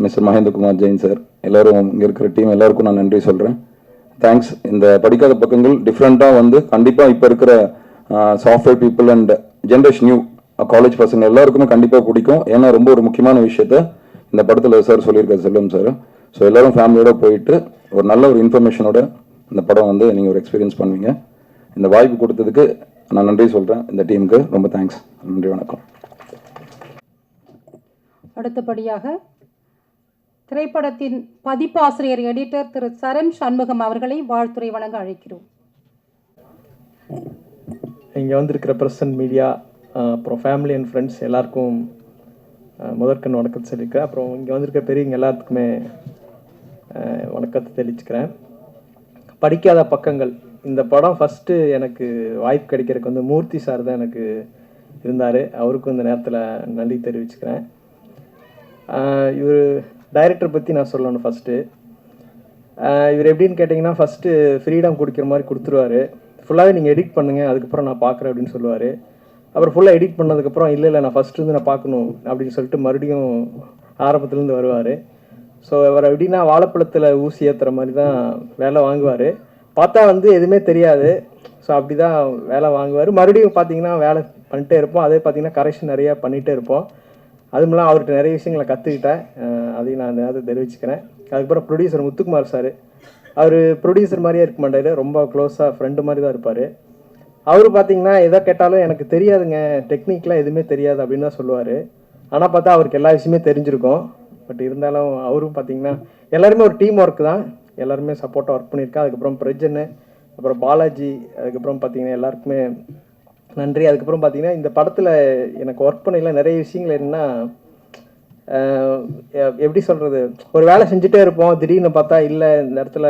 mister Mahendrakumar Jain sir, எல்லோரும் இங்கே இருக்கிற டீம் எல்லாருக்கும் நான் நன்றி சொல்கிறேன். தேங்க்ஸ். இந்த படிக்காத பக்கங்கள் டிஃப்ரெண்ட்டாக வந்து கண்டிப்பாக இப்போ இருக்கிற software people and generation new college பசங்க எல்லாருக்குமே கண்டிப்பாக பிடிக்கும். ஏன்னா ரொம்ப ஒரு முக்கியமான விஷயத்த இந்த படத்தில் சார் சொல்லியிருக்காரு செல்வம் சார். ஸோ எல்லோரும் ஃபேமிலியோட போயிட்டு ஒரு நல்ல ஒரு இன்ஃபர்மேஷனோட இந்த படம் வந்து நீங்கள் ஒரு எக்ஸ்பீரியன்ஸ் பண்ணுவீங்க. இந்த வாய்ப்பு கொடுத்ததுக்கு நான் நன்றி சொல்கிறேன் இந்த டீமுக்கு. ரொம்ப தேங்க்ஸ். நன்றி, வணக்கம்.
அடுத்தபடியாக திரைப்படத்தின் பதிப்பாசிரியர் எடிட்டர் திரு சரண் சண்முகம் அவர்களை வாழ்த்துரை வழங்க அழைக்கிறோம்.
இங்கே வந்திருக்கிற பிரசன்ட் மீடியா, அப்புறம் ஃபேமிலி அண்ட் ஃப்ரெண்ட்ஸ் எல்லாருக்கும் முதற்கண் வணக்கத்தை சொல்லியிருக்கேன். அப்புறம் இங்கே வந்திருக்க பெரியவங்க எல்லாத்துக்குமே வணக்கத்தை தெரிவிச்சுக்கிறேன். படிக்காத பக்கங்கள் இந்த படம் ஃபஸ்ட்டு எனக்கு வாய்ப்பு கிடைக்கிறதுக்கு வந்து மூர்த்தி சார் தான் எனக்கு இருந்தார். அவருக்கும் இந்த நேரத்தில் நன்றி தெரிவிச்சுக்கிறேன். இவர் டைரக்டர் பற்றி நான் சொல்லணும். ஃபஸ்ட்டு இவர் எப்படின்னு கேட்டிங்கன்னா, ஃபஸ்ட்டு ஃப்ரீடம் கொடுக்குற மாதிரி கொடுத்துருவாரு. ஃபுல்லாகவே நீங்கள் எடிட் பண்ணுங்கள், அதுக்கப்புறம் நான் பார்க்குறேன் அப்படின்னு சொல்லுவார். அப்புறம் ஃபுல்லாக எடிட் பண்ணதுக்கப்புறம் இல்லை நான் ஃபஸ்ட்டு வந்து நான் பார்க்கணும் அப்படின்னு சொல்லிட்டு மறுபடியும் ஆரம்பத்துலேருந்து வருவார். ஸோ அவர் எப்படின்னா வாழைப்பழத்தில் ஊசி ஏற்றுற மாதிரி தான் வேலை வாங்குவார். பார்த்தா வந்து எதுவுமே தெரியாது. ஸோ அப்படி தான் வேலை வாங்குவார். மறுபடியும் பார்த்தீங்கன்னா வேலை பண்ணிட்டே இருப்போம். அதே பார்த்தீங்கன்னா கரெக்ஷன் நிறையா பண்ணிகிட்டே இருப்போம். அதுமெல்லாம் அவர்கிட்ட நிறைய விஷயங்களை கற்றுக்கிட்டேன். அதையும் நான் நேரத்தை தெரிவிச்சுக்கிறேன். அதுக்கப்புறம் ப்ரொடியூசர் முத்துக்குமார் சார், அவர் ப்ரொடியூசர் மாதிரியே இருக்க மாட்டார், ரொம்ப க்ளோஸாக ஃப்ரெண்டு மாதிரி தான் இருப்பார். அவர் பார்த்தீங்கன்னா எதை கேட்டாலும் எனக்கு தெரியாதுங்க, டெக்னிக்லாம் எதுவுமே தெரியாது அப்படின்னு தான் சொல்லுவார். ஆனால் பார்த்தா அவருக்கு எல்லா விஷயமே தெரிஞ்சிருக்கும். பட் இருந்தாலும் அவரும் பார்த்தீங்கன்னா எல்லாருமே ஒரு டீம் ஒர்க் தான், எல்லாருமே சப்போர்ட்டாக ஒர்க் பண்ணியிருக்கேன். அதுக்கப்புறம் பிரஜன், அப்புறம் பாலாஜி, அதுக்கப்புறம் பார்த்தீங்கன்னா எல்லாருக்குமே நன்றி. அதுக்கப்புறம் பார்த்தீங்கன்னா இந்த படத்தில் எனக்கு ஒர்க் பண்ணல நிறைய விஷயங்கள் என்னென்னா, எப்படி சொல்கிறது, ஒரு வேலை செஞ்சுட்டே இருப்போம், திடீர்னு பார்த்தா இல்லை இந்த இடத்துல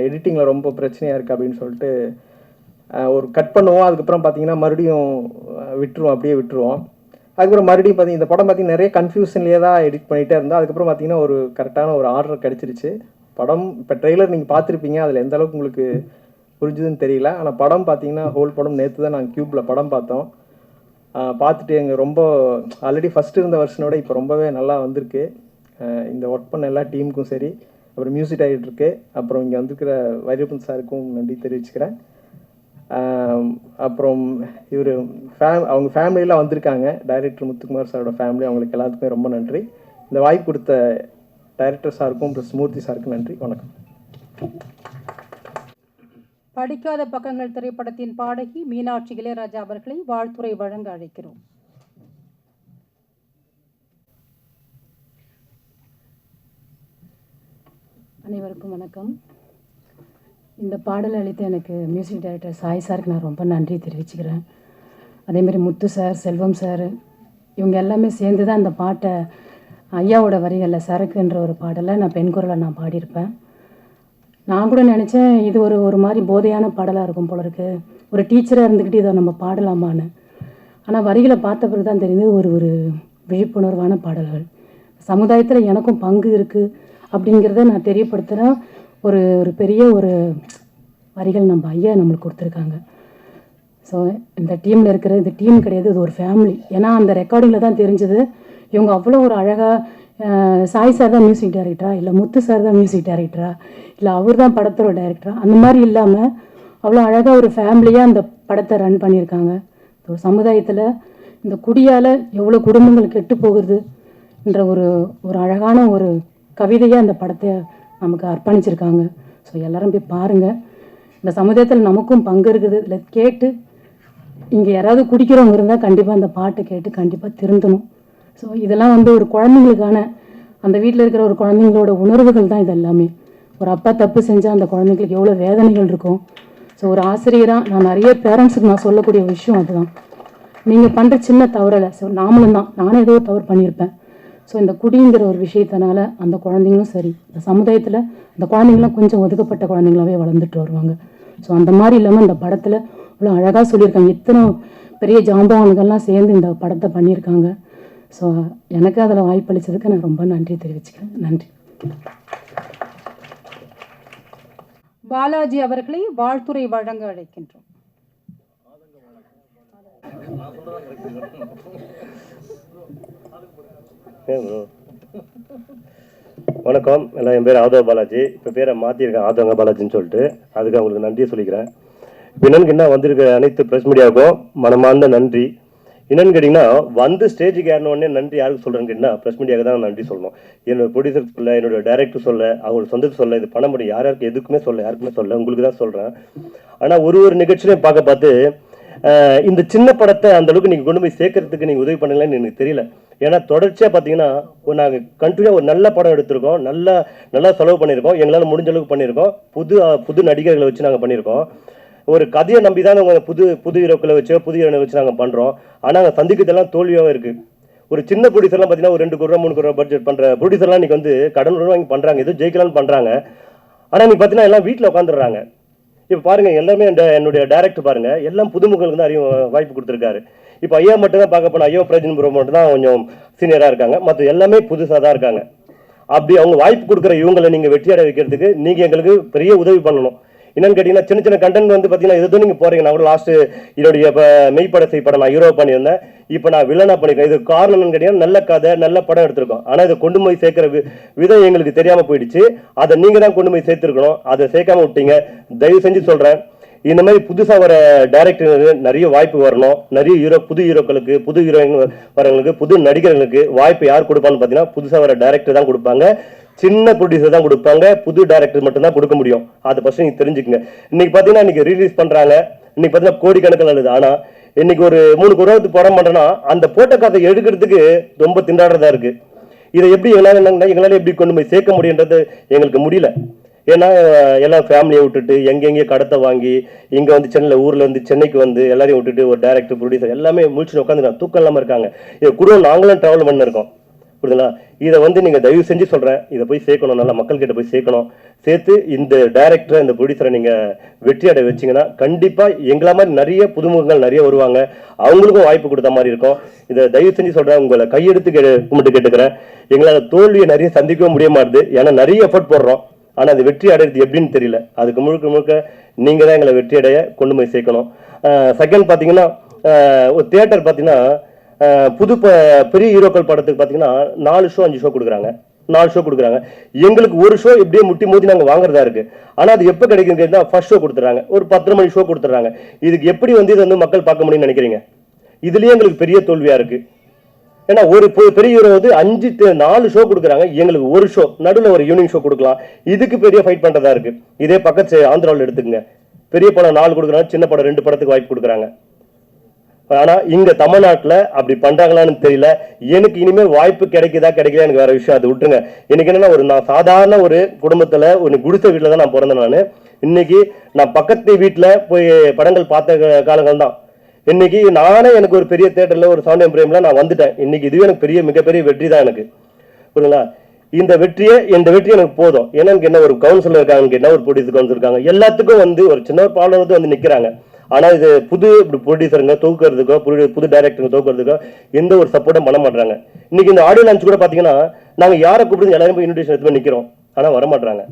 எடிட்டிங்கில் ரொம்ப பிரச்சனையாக இருக்குது அப்படின்னு சொல்லிட்டு ஒரு கட் பண்ணுவோம். அதுக்கப்புறம் பார்த்தீங்கன்னா மறுபடியும் விட்டுருவோம், அப்படியே விட்டுருவோம். அதுக்கப்புறம் மறுபடியும் பார்த்தீங்கன்னா இந்த படம் பார்த்தீங்கன்னா நிறைய கன்ஃபியூஷன்லேயே தான் எடிட் பண்ணிகிட்டே இருந்தோம். அதுக்கப்புறம் பார்த்தீங்கன்னா ஒரு கரெக்டான ஒரு ஆர்டர் கிடச்சிருச்சு. படம் இப்போ ட்ரெய்லர் நீங்கள் பார்த்துருப்பீங்க, அதில் எந்த அளவுக்கு உங்களுக்கு புரிஞ்சுதுன்னு தெரியல. ஆனால் படம் பார்த்தீங்கன்னா ஹோல் படம் நேற்று தான் நாங்கள் க்யூப்பில் படம் பார்த்தோம். பார்த்துட்டு எங்கள் ரொம்ப ஆல்ரெடி ஃபஸ்ட்டு இருந்த வருஷனோட இப்போ ரொம்பவே நல்லா வந்திருக்கு. இந்த ஒர்க் பண்ண எல்லா டீமுக்கும் சரி, அப்புறம் மியூசிக் டைரக்டருக்கு, அப்புறம் இங்கே வந்துருக்கிற வைரப்பன் சாருக்கும் நன்றி தெரிவிச்சுக்கிறேன். அப்புறம் இவர் அவங்க ஃபேமிலியெலாம் வந்திருக்காங்க, டைரக்டர் முத்துக்குமார் சாரோட ஃபேமிலி, அவங்களுக்கு எல்லாத்துக்குமே ரொம்ப நன்றி. இந்த வாய்ப்பு கொடுத்த டைரக்டர் சாருக்கும் ப்ளஸ் மூர்த்தி சாருக்கும் நன்றி. வணக்கம்.
படிக்காத பக்கங்கள் திரைப்படத்தின் பாடகி மீனாட்சி இளையராஜா அவர்களை வாழ்த்துரை வழங்க அழைக்கிறோம். அனைவருக்கும் வணக்கம். இந்த பாடல் அளித்த எனக்கு மியூசிக் டைரக்டர் சாய் சாருக்கு நான் ரொம்ப நன்றி தெரிவிச்சுக்கிறேன். அதேமாதிரி முத்து சார், செல்வம் சார், இவங்க எல்லாமே சேர்ந்து தான் இந்த பாட்டை, ஐயாவோட வரிகளில் சரக்குன்ற ஒரு பாடலை நான் பெண் குரலை நான் பாடியிருப்பேன். நான் கூட நினச்சேன் இது ஒரு மாதிரி போதையான பாடலாக இருக்கும் போல இருக்கு, ஒரு டீச்சராக இருந்துக்கிட்டு இதை நம்ம பாடலாமான்னு. ஆனால் வரிகளை பார்த்த பிறகு தான் தெரியுது ஒரு விழிப்புணர்வான பாடல்கள், சமுதாயத்தில் எனக்கும் பங்கு இருக்குது அப்படிங்கிறத நான் தெரியப்படுத்துகிற ஒரு பெரிய ஒரு வரிகள் நம்ம ஐயா நம்மளுக்கு கொடுத்துருக்காங்க. ஸோ இந்த டீமில் இருக்கிற, இந்த டீம் கிடையாது, இது ஒரு ஃபேமிலி. ஏன்னா அந்த ரெக்கார்டிங்கில் தான் தெரிஞ்சது இவங்க அவ்வளோ ஒரு அழகாக, சாய் சார் தான் மியூசிக் டைரக்டரா, இல்லை முத்து சார் தான் மியூசிக் டைரக்டரா, இல்லை அவர் தான் படத்தோட டைரக்டரா, அந்த மாதிரி இல்லாமல் அவ்வளோ அழகாக ஒரு ஃபேமிலியாக அந்த படத்தை ரன் பண்ணியிருக்காங்க. ஒரு சமுதாயத்தில் இந்த குடியால் எவ்வளோ குடும்பங்கள் கெட்டு போகுது என்ற ஒரு அழகான ஒரு கவிதையாக அந்த படத்தை நமக்கு அர்ப்பணிச்சிருக்காங்க. ஸோ எல்லாரும் போய் பாருங்கள். இந்த சமுதாயத்தில் நமக்கும் பங்கு இருக்குது. இல்லை கேட்டு இங்கே யாராவது குடிக்கிறவங்க இருந்தால் கண்டிப்பாக அந்த பாட்டை கேட்டு கண்டிப்பாக திருந்தணும். ஸோ இதெல்லாம் ஒரு குழந்தைங்களுக்கான, அந்த வீட்டில் இருக்கிற ஒரு குழந்தைங்களோட உணர்வுகள் தான் இது எல்லாமே. ஒரு அப்பா தப்பு செஞ்சால் அந்த குழந்தைங்களுக்கு எவ்வளோ வேதனைகள் இருக்கும். ஸோ ஒரு ஆசிரியராக நான் நிறைய பேரண்ட்ஸுக்கு நான் சொல்லக்கூடிய விஷயம் அதுதான். நீங்கள் பண்ணுற சின்ன தவறலை, ஸோ நாமளும் தான், நானே ஏதோ தவறு பண்ணியிருப்பேன். ஸோ இந்த குடிங்கிற ஒரு விஷயத்தினால அந்த குழந்தைங்களும் சரி, இந்த சமுதாயத்தில் அந்த குழந்தைங்களாம் கொஞ்சம் ஒதுக்கப்பட்ட குழந்தைங்களாவே வளர்ந்துட்டு வருவாங்க. ஸோ அந்த மாதிரி இல்லாமல் இந்த படத்தில் இவ்வளோ அழகாக சொல்லியிருக்காங்க. இத்தனை பெரிய ஜாம்பவான்கள்லாம் சேர்ந்து இந்த படத்தை பண்ணியிருக்காங்க. ஸோ எனக்கு அதில் வாய்ப்பளித்ததுக்கு நான் ரொம்ப நன்றி தெரிவிச்சுக்கிறேன். நன்றி. பாலாஜி அவர்களை வாழ்த்துரை வழங்க அழைக்கின்றோம்.
வணக்கம் எல்லாம், என் பேர் ஆதவ பாலாஜி. இப்போ பேரை மாற்றிருக்கேன் ஆதவங்க பாலாஜின்னு சொல்லிட்டு, அதுக்கு அவங்களுக்கு நன்றி சொல்லிக்கிறேன். இப்போ என்னன்னு கேட்டால் வந்திருக்கிற அனைத்து ப்ரெஸ் மீடியாவுக்கும் மனமார்ந்த நன்றி. என்னன்னு கேட்டிங்கன்னா, வந்து ஸ்டேஜுக்கு ஏறினோடனே நன்றி யாருக்கு சொல்கிறேன்னு கேட்டிங்கன்னா ப்ரெஸ் மீடியாவுக்கு தான் நன்றி சொல்லணும். என்னோட ப்ரொடியூசர் சொல்ல, என்னோட டைரக்டர் சொல்ல, அவங்களோட சொந்தத்தை சொல்ல, இது பண்ண முடியும் யாருக்கு எதுக்குமே சொல்ல, யாருக்குமே சொல்ல, உங்களுக்கு தான் சொல்கிறேன். ஆனால் ஒரு நிகழ்ச்சியிலையும் பார்த்து இந்த சின்ன படத்தை அந்த அளவுக்கு நீங்கள் கொண்டு போய் சேர்க்கறதுக்கு நீங்கள் உதவி பண்ணலன்னு எனக்கு தெரியல. ஏன்னா தொடர்ச்சியாக பார்த்தீங்கன்னா நாங்கள் கண்டினியூவாக ஒரு நல்ல படம் எடுத்திருக்கோம், நல்லா செலவு பண்ணியிருக்கோம், எங்களால் முடிஞ்ச அளவுக்கு பண்ணியிருக்கோம், புது நடிகர்களை வச்சு நாங்கள் பண்ணியிருக்கோம். ஒரு கதையை நம்பி தான் நாங்கள் புது ஹீரோக்களை வச்சு, புது ஹீரோனை வச்சு நாங்கள் பண்ணுறோம். ஆனால் நாங்கள் சந்திக்கிறதெல்லாம் தோல்வியாகவே இருக்குது. ஒரு சின்ன ப்ரொடியூசர்லாம் பார்த்தீங்கன்னா ஒரு 2 கோடி ரூபா 3 கோடி ரூபா பட்ஜெட் பண்ணுற ப்ரொடியூசர்லாம் இன்றைக்கி கடன் வாங்கி பண்ணுறாங்க, ஏதோ ஜெயிக்கலான்னு பண்ணுறாங்க. ஆனால் நீ பார்த்தீங்கன்னா எல்லாம் வீட்டில் உட்காந்துடுறாங்க. இப்போ பாருங்கள், எல்லாமே என்னுடைய டைரக்டர் பாருங்கள், எல்லாம் புதுமுகங்களுக்கு தான் வாய்ப்பு கொடுத்துருக்காரு. இப்போ ஐயா மட்டும் தான் பார்க்க போனால் ஐயோ பிரஜன் ப்ரோ மட்டும் தான் கொஞ்சம் சீனியராக இருக்காங்க, மற்ற எல்லாமே புதுசாக தான் இருக்காங்க. அப்படி அவங்க வாய்ப்பு கொடுக்குற இவங்களை நீங்கள் வெற்றியடை வைக்கிறதுக்கு நீங்கள் எங்களுக்கு பெரிய உதவி பண்ணணும். என்னன்னு கேட்டீங்கன்னா சின்ன சின்ன கண்டென்ட் வந்து பார்த்தீங்கன்னா எதுவும் நீங்கள் போகிறீங்க. நான் கூட லாஸ்ட்டு என்னுடைய இப்போ மெய்ப்பட செய்யப்படம் நான் ஹீரோ பண்ணியிருந்தேன், இப்போ நான் வில்லனாக பண்ணியிருக்கேன். இது காரணம் என்னன்னு கேட்டீங்கன்னா நல்ல கதை நல்ல படம் எடுத்திருக்கோம், ஆனால் இதை கொண்டு போய் சேர்க்குற விதம் எங்களுக்கு தெரியாமல் போயிடுச்சு. அதை நீங்கள் தான் கொண்டு போய் சேர்த்துருக்கணும், அதை சேர்க்காம விட்டீங்க. தயவு செஞ்சு சொல்கிறேன், இந்த மாதிரி புதுசாக வர டைரக்டருக்கு நிறைய வாய்ப்பு வரணும். நிறைய புது ஹீரோக்களுக்கு புது ஹீரோயின் வரவங்களுக்கு புது நடிகர்களுக்கு வாய்ப்பு யார் கொடுப்பான்னு பார்த்தீங்கன்னா புதுசாக வர டைரக்டர் தான் கொடுப்பாங்க, சின்ன ப்ரொடியூசர் தான் கொடுப்பாங்க, புது டைரக்டர் மட்டும் தான் கொடுக்க முடியும். அதை ஃபர்ஸ்ட் நீங்க தெரிஞ்சுக்கங்க. இன்னைக்கு பார்த்தீங்கன்னா இன்னைக்கு ரிலீஸ் பண்றாங்க, இன்னைக்கு பார்த்தீங்கன்னா கோடிக்கணக்கில் நல்லது. ஆனால் இன்னைக்கு ஒரு 3 கோடி படம் பண்றேன்னா அந்த போட்ட கதை எடுக்கிறதுக்கு ரொம்ப திண்டாடுறதா இருக்கு. இதை எப்படி எங்களால எப்படி கொண்டு போய் சேர்க்க முடியுன்றது எங்களுக்கு முடியல. ஏன்னா எல்லாம் ஃபேமிலியை விட்டுட்டு எங்கெங்கேயோ கடத்தை வாங்கி இங்கே வந்து சென்னையில் ஊரில் இருந்து சென்னைக்கு வந்து எல்லாரையும் விட்டுட்டு ஒரு டைரக்டர் ப்ரொடியூசர் எல்லாமே முடிச்சுட்டு உட்காந்துருக்காங்க, தூக்கம் இல்லாமல் இருக்காங்க. இதை கூட நாங்களும் ட்ராவல் பண்ணிருக்கோம், புரியுதுங்களா? இதை வந்து நீங்கள் தயவு செஞ்சு சொல்கிறேன், இதை போய் சேர்க்கணும், நல்லா மக்கள்கிட்ட போய் சேர்க்கணும். சேர்த்து இந்த டைரக்டரை இந்த ப்ரொடியூசரை நீங்கள் வெற்றி அடை வச்சிங்கன்னா கண்டிப்பாக எங்களா மாதிரி நிறைய புதுமுகங்கள் நிறைய வருவாங்க, அவங்களுக்கும் வாய்ப்பு கொடுத்த மாதிரி இருக்கும். இதை தயவு செஞ்சு சொல்கிறேன், உங்களை கையெடுத்து கும்பிட்டு கேட்டுக்கிறேன். எங்களால் தோல்வியை நிறைய சந்திக்கவும் முடிய மாட்டுது, ஏன்னா நிறைய எஃபர்ட் போடுறோம், ஆனால் அது வெற்றி அடையிறது எப்படின்னு தெரியல. அதுக்கு முழுக்க முழுக்க நீங்கள் தான் எங்களை வெற்றி அடைய கொண்டு போய் சேர்க்கணும். செகண்ட் பார்த்தீங்கன்னா ஒரு தியேட்டர் பார்த்தீங்கன்னா பெரிய ஹீரோக்கள் படத்துக்கு பார்த்தீங்கன்னா 4 ஷோ 5 ஷோ கொடுக்குறாங்க, 4 ஷோ கொடுக்குறாங்க. எங்களுக்கு ஒரு ஷோ எப்படியே முட்டி மோதி நாங்கள் வாங்குறதா இருக்கு. ஆனால் அது எப்போ கிடைக்குதுன்னா ஃபர்ஸ்ட் ஷோ கொடுத்துட்றாங்க, ஒரு 10 மணி ஷோ கொடுத்துட்றாங்க. இதுக்கு எப்படி வந்து இதை வந்து மக்கள் பார்க்க முடியும்னு நினைக்கிறீங்க? இதுலேயே எங்களுக்கு பெரிய தோல்வியாக இருக்கு. ஏன்னா ஒரு பெரிய ஹீரோ வந்து 4 ஷோ கொடுக்குறாங்க, எங்களுக்கு ஒரு ஷோ நடுவில் ஒரு ஈவினிங் ஷோ கொடுக்கலாம். இதுக்கு பெரிய ஃபைட் பண்ணுறதா இருக்கு. இதே பக்கத்து ஆந்திராவில் எடுத்துக்கங்க, பெரிய படம் 4 கொடுக்குறாங்க, சின்ன படம் 2 படத்துக்கு வாய்ப்பு கொடுக்குறாங்க. ஆனா இங்க தமிழ்நாட்டுல அப்படி பண்றாங்களான்னு தெரியல. எனக்கு இனிமேல் வாய்ப்பு கிடைக்குதா கிடைக்கல எனக்கு வேற விஷயம், அது விட்டுருங்க. எனக்கு என்னன்னா நான் சாதாரண ஒரு குடும்பத்துல ஒரு குடிசை வீட்டுல தான் நான் பிறந்தேன். நான் இன்னைக்கு நான் பக்கத்து வீட்டுல போய் படங்கள் பார்த்த காலங்கள் தான். இன்னைக்கு நானே எனக்கு ஒரு பெரிய தியேட்டர்ல ஒரு சவுண்ட் பிரேம்ல நான் வந்துட்டேன். இன்னைக்கு இதுவே எனக்கு மிகப்பெரிய வெற்றி தான் எனக்கு, புரியுங்களா? இந்த வெற்றி எனக்கு போதும். ஏன்னா எனக்கு என்ன ஒரு கவுன்சிலர் இருக்காங்க, என்ன ஒரு ப்ரொடியூசர் கவுன்சில் இருக்காங்க, எல்லாத்துக்கும் வந்து ஒரு சின்ன ப்ராப்ளம் வந்து நிக்கிறாங்க. ஆனா இது புது ப்ரொடியூசருங்க தோக்குறதுக்கோ புது டைரக்டருங்க தோக்குறதுக்கோ எந்த ஒரு சப்போர்ட்டும் பண்ண மாட்டாங்க. இன்னைக்கு இந்த ஆடியோ லான்ச் கூட பாத்தீங்கன்னா நாங்க யாரை கூப்பிட்டு எல்லாரும் போய் இன்விடேஷன் எடுத்து நிக்கிறோம், ஆனா வர மாட்டாங்க.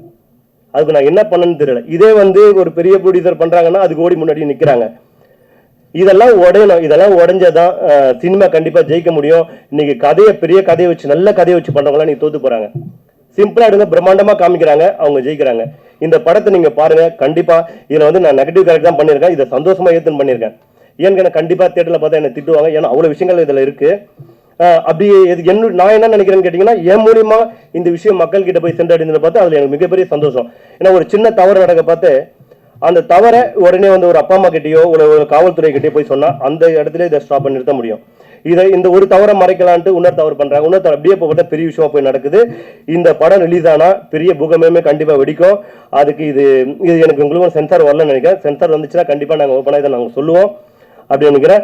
அதுக்கு நான் என்ன பண்ணணும்னு தெரியல. இதே வந்து ஒரு பெரிய ப்ரொடியூசர் பண்றாங்கன்னா அதுக்கு ஓடி முன்னாடி நிக்கிறாங்க. இதெல்லாம் உடையணும், இதெல்லாம் உடைஞ்சாதான் சினிமா கண்டிப்பா ஜெயிக்க முடியும். இன்னைக்கு பெரிய கதையை வச்சு நல்ல கதையை வச்சு பண்றவங்களாம் நீங்க தோத்து போறாங்க. சிம்பிளா எடுங்க, பிரம்மாண்டமா காமிக்கிறாங்க, அவங்க ஜெயிக்கிறாங்க. இந்த படத்தை நீங்க பாருங்க, கண்டிப்பா இதுல வந்து நான் நெகட்டிவ் கேரக்டர் தான் பண்ணிருக்கேன், இதை சந்தோஷமா ஏத்துன்னு பண்ணிருக்கேன். ஏன்னு கண்டிப்பா தியேட்டர்ல பார்த்தா என்ன திட்டுவாங்க, ஏன்னா அவ்வளவு விஷயங்கள் இதுல இருக்கு. அப்படி நான் என்ன நினைக்கிறேன்னு கேட்டீங்கன்னா, என் மூலியமா இந்த விஷயம் மக்கள் கிட்ட போய் சென்றடைந்து பார்த்து அதுல எனக்கு மிகப்பெரிய சந்தோஷம். ஏன்னா ஒரு சின்ன தவறு நடக்க பார்த்து அந்த தவறை உடனே வந்து ஒரு அப்பா அம்மா கிட்டயோ ஒரு காவல்துறை கிட்டே போய் சொன்னா அந்த இடத்துல இதை ஸ்டாப் பண்ணி நிறுத்த முடியும். இந்த ஒரு தவறை மறைக்கலான்ட்டு இன்னொரு தவறு பண்றாங்க, இன்னொரு தவறு அப்படியே போகிட்ட பெரிய விஷயமா போய் நடக்குது. இந்த படம் ரிலீஸ் ஆனா பெரிய பூகமே கண்டிப்பா வெடிக்கும். அதுக்கு இது எனக்கு உங்களுக்கு சென்சார் வரலன்னு நினைக்கிறேன். சென்சார் வந்துச்சுன்னா கண்டிப்பா நாங்க ஓப்பனா இதை நாங்க சொல்லுவோம் அப்படி நினைக்கிறேன்.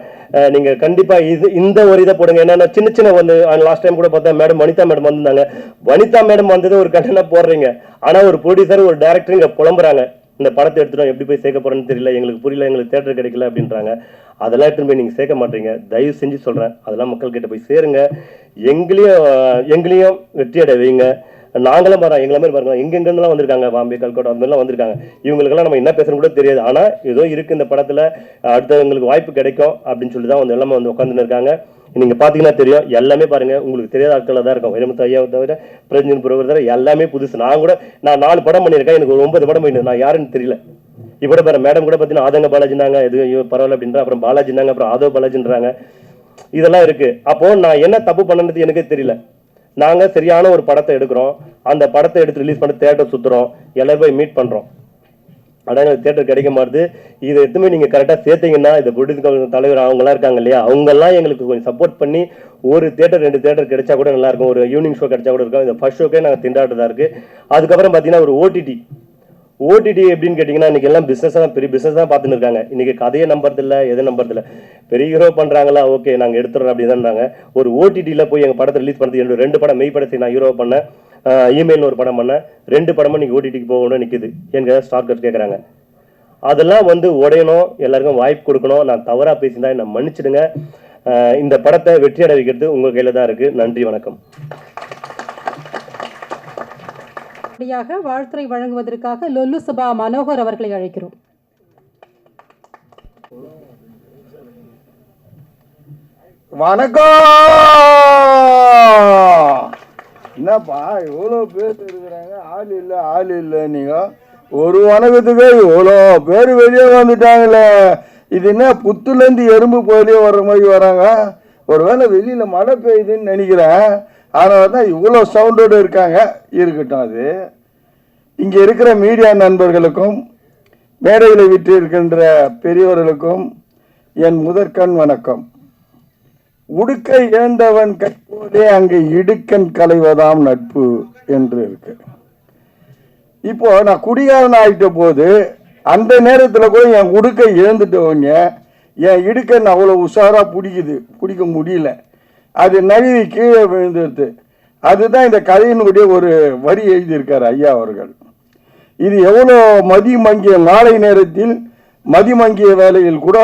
நீங்க கண்டிப்பா இந்த ஒரு இதை போடுங்க. என்னன்னா சின்ன வந்து லாஸ்ட் டைம் கூட பார்த்தா மேடம் வனிதா மேடம் வந்திருந்தாங்க. வனிதா மேடம் வந்தது ஒரு கண்டனா போடுறீங்க, ஆனா ஒரு ப்ரொடியூசர் ஒரு டைரக்டர் இங்க புலம்புறாங்க, இந்த படத்தை எடுத்துட்டோம் எப்படி போய் சேர்க்க போறேன்னு தெரியல, எங்களுக்கு புரியல, எங்களுக்கு தேட்டர் கிடைக்கல அப்படின்றாங்க. அதெல்லாம் எடுத்துன்னு போய் நீங்க சேர்க்க மாட்டீங்க. தயவு செஞ்சு சொல்றேன், அதெல்லாம் மக்கள் கிட்ட போய் சேருங்க. எங்களையும் வெற்றி அடை வைங்க. நாங்களும் பாருங்க, எங்களை மாதிரி பாருங்க, எங்கெங்கெல்லாம் வந்திருக்காங்க, பாம்பே கல்கட்டா அந்த மாதிரிலாம் வந்திருக்காங்க. இவங்களுக்கெல்லாம் நம்ம என்ன பேசுறோம் கூட தெரியாது. ஆனா ஏதோ இருக்கு இந்த படத்துல, அடுத்தவங்களுக்கு வாய்ப்பு கிடைக்கும் அப்படின்னு சொல்லி தான் வந்து எல்லாமே வந்து உட்காந்துன்னு இருக்காங்க. நீங்க பாத்தீங்கன்னா தெரியும், எல்லாமே பாருங்க உங்களுக்கு தெரியாத ஆட்கள் தான் இருக்கும். வைரமுத்து ஐயா தவிர பிரஜன் புரோவர் தவிர எல்லாமே புதுசு. நான் 4 படம் பண்ணியிருக்கேன், எனக்கு ஒரு 9 படம் பண்ணிட்டு நான் யாருன்னு தெரியல. இப்போ பாரு மேடம் கூட பார்த்தீங்கன்னா ஆதங்க பாலாஜினாங்க, எது பரவாயில்ல அப்படின்ற, அப்புறம் பாலாஜினாங்க, அப்புறம் ஆதவ பாலாஜின்றாங்க. இதெல்லாம் இருக்கு. அப்போ நான் என்ன தப்பு பண்ணது எனக்கே தெரியல. நாங்க சரியான ஒரு படத்தை எடுக்கிறோம், அந்த படத்தை எடுத்து ரிலீஸ் பண்ணி தியேட்டர் சுத்துறோம், எல்லாரும் போய் மீட் பண்றோம். ஆனால் எனக்கு தியேட்டர் கிடைக்க மாட்டுது. இதை எதுவுமே நீங்க கரெக்டா சேர்த்தீங்கன்னா, இந்த ப்ரொடியூசர் தலைவர் அவங்கலாம் இருக்காங்க இல்லையா, அவங்கெல்லாம் எங்களுக்கு கொஞ்சம் சப்போர்ட் பண்ணி ஒரு தியேட்டர் 2 தியேட்டர் கிடைச்சா கூட நல்லா இருக்கும். ஒரு ஈவினிங் ஷோ கிடைச்சா கூட இருக்கும். இந்த ஃபர்ஸ்ட் ஷோக்கே நாங்கள் திண்டாடுறதா இருக்கு. அதுக்கப்புறம் பார்த்தீங்கன்னா ஒரு ஓடிடி எப்படின்னு கேட்டீங்கன்னா, இன்னைக்கு எல்லாம் பெரிய பிசினஸ் தான் பார்த்துன்னு இருக்காங்க. இன்னைக்கு கதையை நம்புறது இல்லை, எதை நம்புறது இல்லை. பெரிய ஹீரோ பண்றாங்களா, ஓகே நாங்க எடுத்துறோம் அப்படிதான்றாங்க. ஒரு ஓடிடியில போய் எங்க படத்தை ரிலீஸ் பண்ணுறது, என்னோட 2 படம் மெய்ப்படத்தை நான் ஹீரோ பண்ணேன், இமெயில் ஒரு படம் பண்ணேன். 2 படமும் இன்னைக்கு ஓடிடிக்கு போகணும்னு நிற்குது. எனக்கு ஸ்டார் கட் கேட்குறாங்க. அதெல்லாம் வந்து உடையணும், எல்லாருக்கும் வாய்ப்பு கொடுக்கணும். நான் தவறா பேசியிருந்தா என்ன மன்னிச்சிடுங்க. இந்த படத்தை வெற்றி அடைய வைக்கிறது உங்கள் கையில் தான் இருக்குது. நன்றி, வணக்கம்.
வாழ்த்துறை வழங்குவதற்காக லொல்லு சபா மனோகர் அவர்களை அழைக்கிறோம்.
வணக்கம். என்னப்பா இவ்வளோ பேர் இருக்கிறாங்க, ஆள் இல்லை நீங்க ஒரு வணக்கத்துக்கு இவ்வளோ பேர் வெளியே வந்துட்டாங்களே. இது என்ன புத்துலேருந்து எறும்பு போயிலே வர்ற மாதிரி வராங்க. ஒருவேளை வெளியில் மழை பெய்யுதுன்னு நினைக்கிறேன், அதனால தான் இவ்வளோ சவுண்டோடு இருக்காங்க. இருக்கட்டும். அது இங்கே இருக்கிற மீடியா நண்பர்களுக்கும் மேடையில் விட்டு இருக்கின்ற பெரியவர்களுக்கும் என் முதற்கண் வணக்கம். உடுக்கை ஏந்தவன் கைப்போலே அங்கே இடுக்கன் களைவதாம் நட்பு என்று இருக்கு. இப்போ நான் குடிகாரன் ஆகிட்ட போது அந்த நேரத்தில் கூட என் உடுக்கை இழந்துட்டவங்க என் இடுக்கன் அவ்வளோ உஷாராக பிடிக்க முடியல. அது நழுவி கீழே விழுந்துடுது. அதுதான் இந்த கதையினுடைய ஒரு வரி எழுதியிருக்கார் ஐயா அவர்கள். இது எவ்வளோ மதிமங்கிய மாலை நேரத்தில் மதிமங்கிய வேலையில் கூட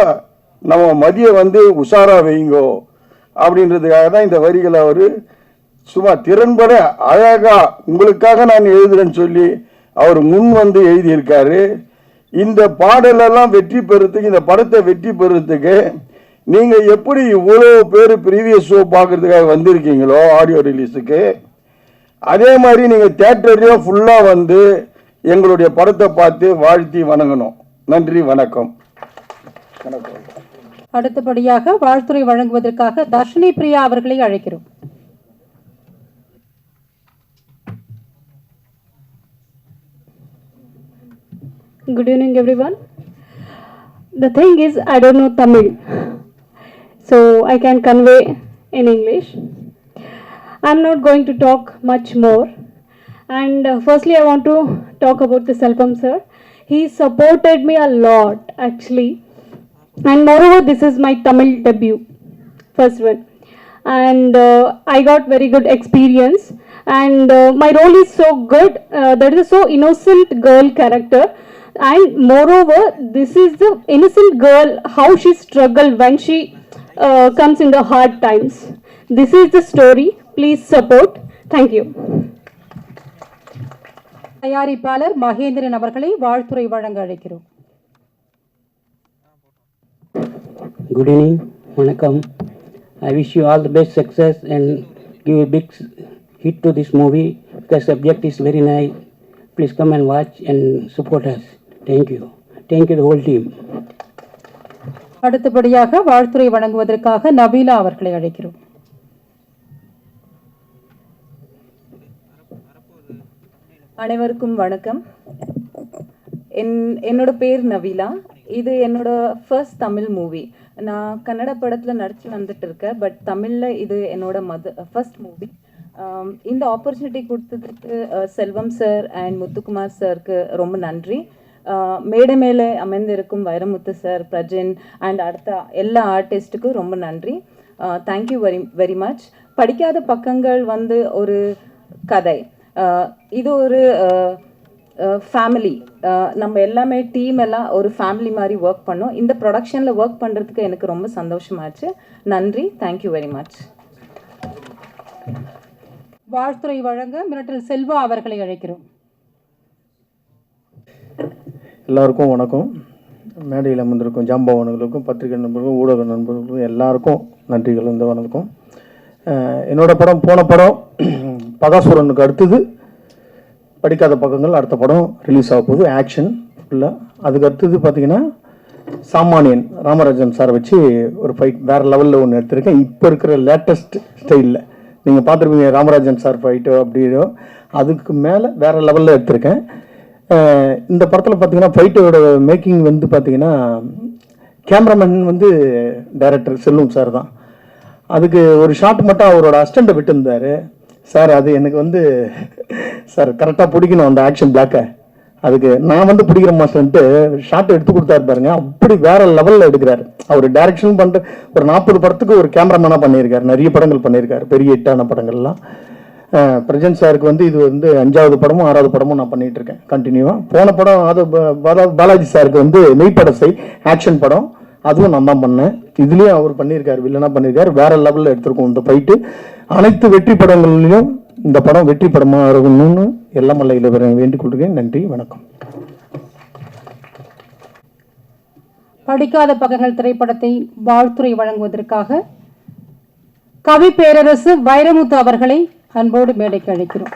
நம்ம மதியை உஷாரா வைங்கோ அப்படின்றதுக்காக தான் இந்த வரிகளை அவர் சும்மா திறன்பட அழகா உங்களுக்காக நான் எழுதுறேன்னு சொல்லி அவர் முன் எழுதியிருக்காரு. இந்த பாடலெல்லாம் வெற்றி பெறத்துக்கு, இந்த படத்தை வெற்றி பெறத்துக்கு நீங்கள் எப்படி இவ்வளோ பேர் ப்ரீவியஸ் ஷோ பார்க்கறதுக்காக வந்திருக்கீங்களோ ஆடியோ ரிலீஸுக்கு, அதே மாதிரி நீங்கள் தியேட்டர்லேயும் ஃபுல்லாக எங்களுடைய படத்தை பார்த்து வாழ்த்தி வணங்கணும். நன்றி, வணக்கம்.
அடுத்தபடியாக வாழ்த்துறை வழங்குவதற்காக தர்ஷினி பிரியா அவர்களை அழைக்கிறோம்.
Good evening, everyone. The thing is, I don't know Tamil, so I can convey in English. I'm not going to talk much more. And firstly, I want to talk about the Selvam sir. He supported me a lot, actually. And moreover, this is my Tamil debut, first one. And I got very good experience. And my role is so good. That is a so innocent girl character. And moreover, this is the innocent girl, how she struggled when she comes in the hard times. This is the story. Please support. Thank you.
தயாரிப்பாளர் மகேந்திரன் அவர்களை வாழ்த்துறை வழங்க அழைக்கிறோம்.
Good evening, வணக்கம். I wish you all the best success and give a big hit to this movie. The subject is very nice. Please come and watch and support us. Thank you. Thank you the whole team.
அடுத்தபடியாக வாழ்த்துறை வழங்குவதற்காக நபீலா அவர்களை அழைக்கிறோம்.
அனைவருக்கும் வணக்கம். என்னோட பேர் நவீலா. இது என்னோட ஃபர்ஸ்ட் தமிழ் மூவி. நான் கன்னட படத்தில் நடிச்சு வந்துட்டு இருக்கேன், பட் தமிழில் இது என்னோட ஃபர்ஸ்ட் மூவி. இந்த ஆப்பர்ச்சுனிட்டி கொடுத்ததுக்கு செல்வம் சார் அண்ட் முத்துக்குமார் சாருக்கு ரொம்ப நன்றி. மேடை மேலே அமைந்திருக்கும் வைரமுத்து சார், பிரஜன் அண்ட் அடுத்த எல்லா ஆர்டிஸ்ட்டுக்கும் ரொம்ப நன்றி. Thank you very much. படிக்காத பக்கங்கள் ஒரு கதை. இது ஒரு ஃபேமிலி. நம்ம எல்லாமே டீம் எல்லாம் ஒரு ஃபேமிலி மாதிரி ஒர்க் பண்ணோம். இந்த ப்ரொடக்ஷனில் ஒர்க் பண்ணுறதுக்கு எனக்கு ரொம்ப சந்தோஷமாச்சு. நன்றி. Thank you very much.
வாழ்த்துறை வழங்க மிரட்டல் செல்வா அவர்களை அழைக்கிறோம்.
எல்லாருக்கும் வணக்கம். மேடையில் அமர்ந்திருக்கும் ஜாம்பவான்களுக்கும், பத்திரிகை நண்பர்களுக்கும், ஊடக நண்பர்களுக்கும் எல்லாருக்கும் நன்றிகள். இந்த வணக்கம். என்னோட படம், போன படம் பகாசுரனுக்கு அடுத்தது படிக்காத பக்கங்கள் அடுத்த படம் ரிலீஸ் ஆக போகுது. ஆக்ஷன் ஃபுல்லாக. அதுக்கு அடுத்தது பார்த்தீங்கன்னா சாமானியன் ராமராஜன் சாரை வச்சு ஒரு ஃபைட் வேறு லெவலில் ஒன்று எடுத்திருக்கேன். இப்போ இருக்கிற லேட்டஸ்ட் ஸ்டைலில் நீங்கள் பார்த்துருப்பீங்க ராமராஜன் சார் ஃபைட்டோ அப்படியோ, அதுக்கு மேலே வேறு லெவலில் எடுத்திருக்கேன். இந்த படத்தில் பார்த்தீங்கன்னா ஃபைட்டோட மேக்கிங் பார்த்தீங்கன்னா கேமராமேன் டைரக்டர் செல்வம் சார் தான். அதுக்கு ஒரு ஷாட் மட்டும் அவரோட அசிஸ்டண்ட்டை விட்டுருந்தார். சார் அது எனக்கு சார் கரெக்டாக பிடிக்கணும் அந்த ஆக்ஷன் பிளாக்கை, அதுக்கு நான் பிடிக்கிற மாஸ்டர்ன்ட்டு ஷாட் எடுத்து கொடுத்தாரு பாருங்க. அப்படி வேற லெவலில் எடுக்கிறாரு. அவர் டைரக்ஷன் பண்ணுற ஒரு 40 படத்துக்கு ஒரு கேமராமேனாக பண்ணியிருக்காரு. நிறைய படங்கள் பண்ணியிருக்காரு, பெரிய ஹிட்டான படங்கள்லாம். பிரஜன் சாருக்கு இது 5வது படமும் 6வது படமும் நான் பண்ணிட்டு இருக்கேன் கண்டினியூவாக. போன படம் அது பாலாஜி சாருக்கு மெய்ப்படசை ஆக்ஷன் படம், அதுவும் நான் தான் பண்ணேன்.
இதுலேயும் அவர் பண்ணியிருக்காரு, வில்லனாக பண்ணியிருக்காரு. வேற லெவலில் எடுத்திருக்கோம் இந்த ஃபைட்டு. அனைத்து வெற்றி படங்களிலும் இந்த படம் வெற்றி படமாக இருக்கணும்னு எல்லாம் வல்ல இளையராஜா வேண்டிக் கொள்கிறேன். நன்றி, வணக்கம்.
படிக்காத பக்கங்கள் திரைப்படத்தை வாழ்த்துறை வழங்குவதற்காக கவி பேரரசு வைரமுத்து அவர்களை அன்போடு மேடைக்கு அழைக்கிறோம்.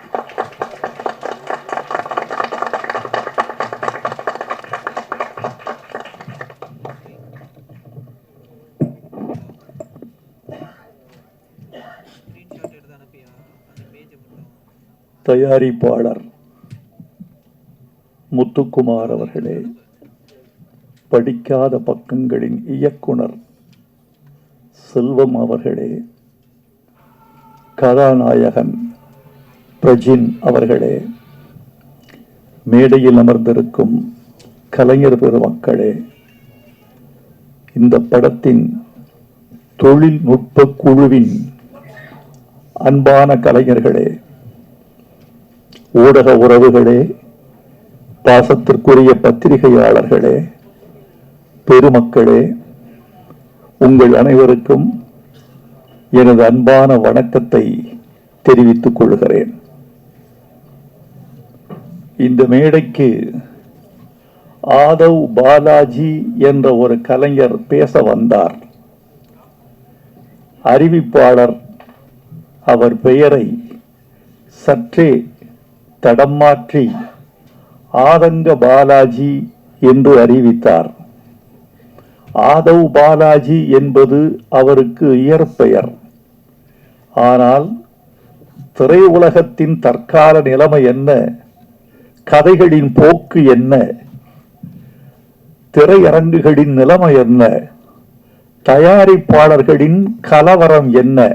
தயாரிப்பாளர் முத்துக்குமார் அவர்களே, படிக்காத பக்கங்களின் இயக்குனர் செல்வம் அவர்களே, கதாநாயகன் பிரஜின் அவர்களே, மேடையில் அமர்ந்திருக்கும் கலைஞர் பெருமக்களே, இந்த படத்தின் தொழில்நுட்ப குழுவின் அன்பான கலைஞர்களே, ஊடக உறவுகளே, பாசத்திற்குரிய பத்திரிகையாளர்களே, பெருமக்களே, உங்கள் அனைவருக்கும் எனது அன்பான வணக்கத்தை தெரிவித்துக் கொள்கிறேன். இந்த மேடைக்கு ஆதவ் பாலாஜி என்ற ஒரு கலைஞர் பேச வந்தார். அறிவிப்பாளர் அவர் பெயரை சற்றே தடம் மாற்றி ஆதங்க பாலாஜி என்று அறிவித்தார். ஆதவ் பாலாஜி என்பது அவருக்கு இயற்பெயர். ஆனால் திரையுலகத்தின் தற்கால நிலைமை என்ன, கதைகளின் போக்கு என்ன, திரையரங்குகளின் நிலைமை என்ன, தயாரிப்பாளர்களின் கலவரம் என்ன,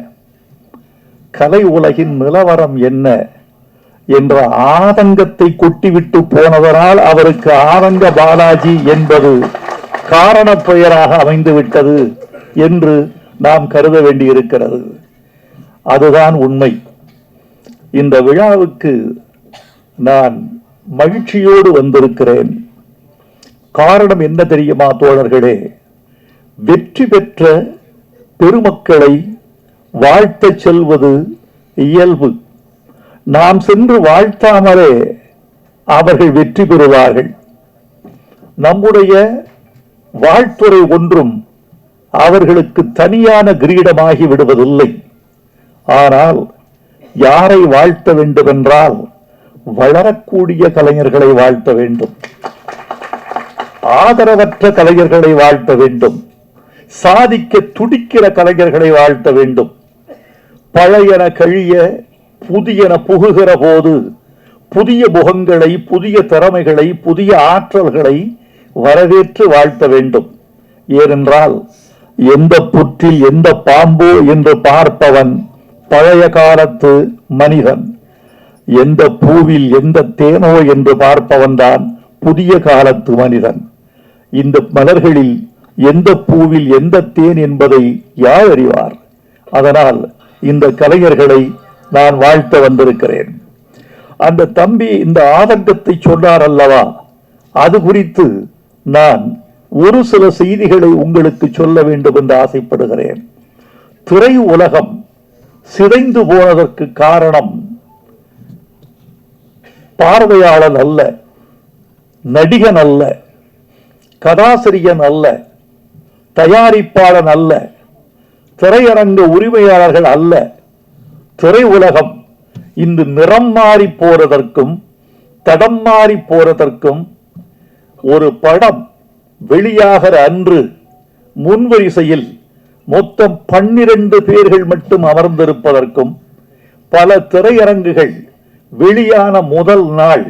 கலை உலகின் நிலவரம் என்ன என்ற ஆதங்கத்தை கொட்டிவிட்டு போனதனால் அவருக்கு ஆதங்க பாலாஜி என்பது காரண பெயராக அமைந்துவிட்டது என்று நாம் கருத வேண்டியிருக்கிறது. அதுதான் உண்மை. இந்த விழாவுக்கு நான் மகிழ்ச்சியோடு வந்திருக்கிறேன். காரணம் என்ன தெரியுமா தோழர்களே? வெற்றி பெற்ற பெருமக்களை வாழ்த்தச் செல்வது இயல்பு. நாம் சென்று வாழ்த்தாமலே அவர்கள் வெற்றி பெறுவார்கள். நம்முடைய வாழ்த்துறை ஒன்றும் அவர்களுக்கு தனியான கிரீடமாகி விடுவதில்லை. ஆனால் யாரை வாழ்த்த வேண்டும் என்றால் வளரக்கூடிய கலைஞர்களை வாழ்த்த வேண்டும், ஆதரவற்ற கலைஞர்களை வாழ்த்த வேண்டும், சாதிக்க துடிக்கிற கலைஞர்களை வாழ்த்த வேண்டும். பழையன கழிய புதியன புகுகிற போது புதிய முகங்களை, புதிய திறமைகளை, புதிய ஆற்றல்களை வரவேற்று வாழ்த்த வேண்டும். ஏனென்றால் எந்த புற்றில் எந்த பாம்போ என்று பார்ப்பவன் பழைய காலத்து மனிதன், எந்த பூவில் எந்த தேனோ என்று பார்ப்பவன் தான் புதிய காலத்து மனிதன். இந்த மலர்களில் எந்த பூவில் எந்த தேன் என்பதை யார் அறிவார்? அதனால் இந்த கலைஞர்களை நான் வாழ்த்த வந்திருக்கிறேன். அந்த தம்பி இந்த ஆதங்கத்தை சொன்னார் அல்லவா, அது குறித்து நான் ஒரு சில செய்திகளை உங்களுக்கு சொல்ல வேண்டும் என்று ஆசைப்படுகிறேன். திரை உலகம் சிதைந்து போனதற்கு காரணம் பார்வையாளன் அல்ல, நடிகன் அல்ல, கதாசிரியன் அல்ல, தயாரிப்பாளன் அல்ல, திரையரங்க உரிமையாளர்கள் அல்ல. திரை உலகம் இன்று நிறம் மாறி போறதற்கும் தடம் மாறி போறதற்கும், ஒரு படம் வெளியாகிற அன்று முன்வரிசையில் மொத்தம் 12 பேர்கள் மட்டும் அமர்ந்திருப்பதற்கும், பல திரையரங்குகள் வெளியான முதல் நாள்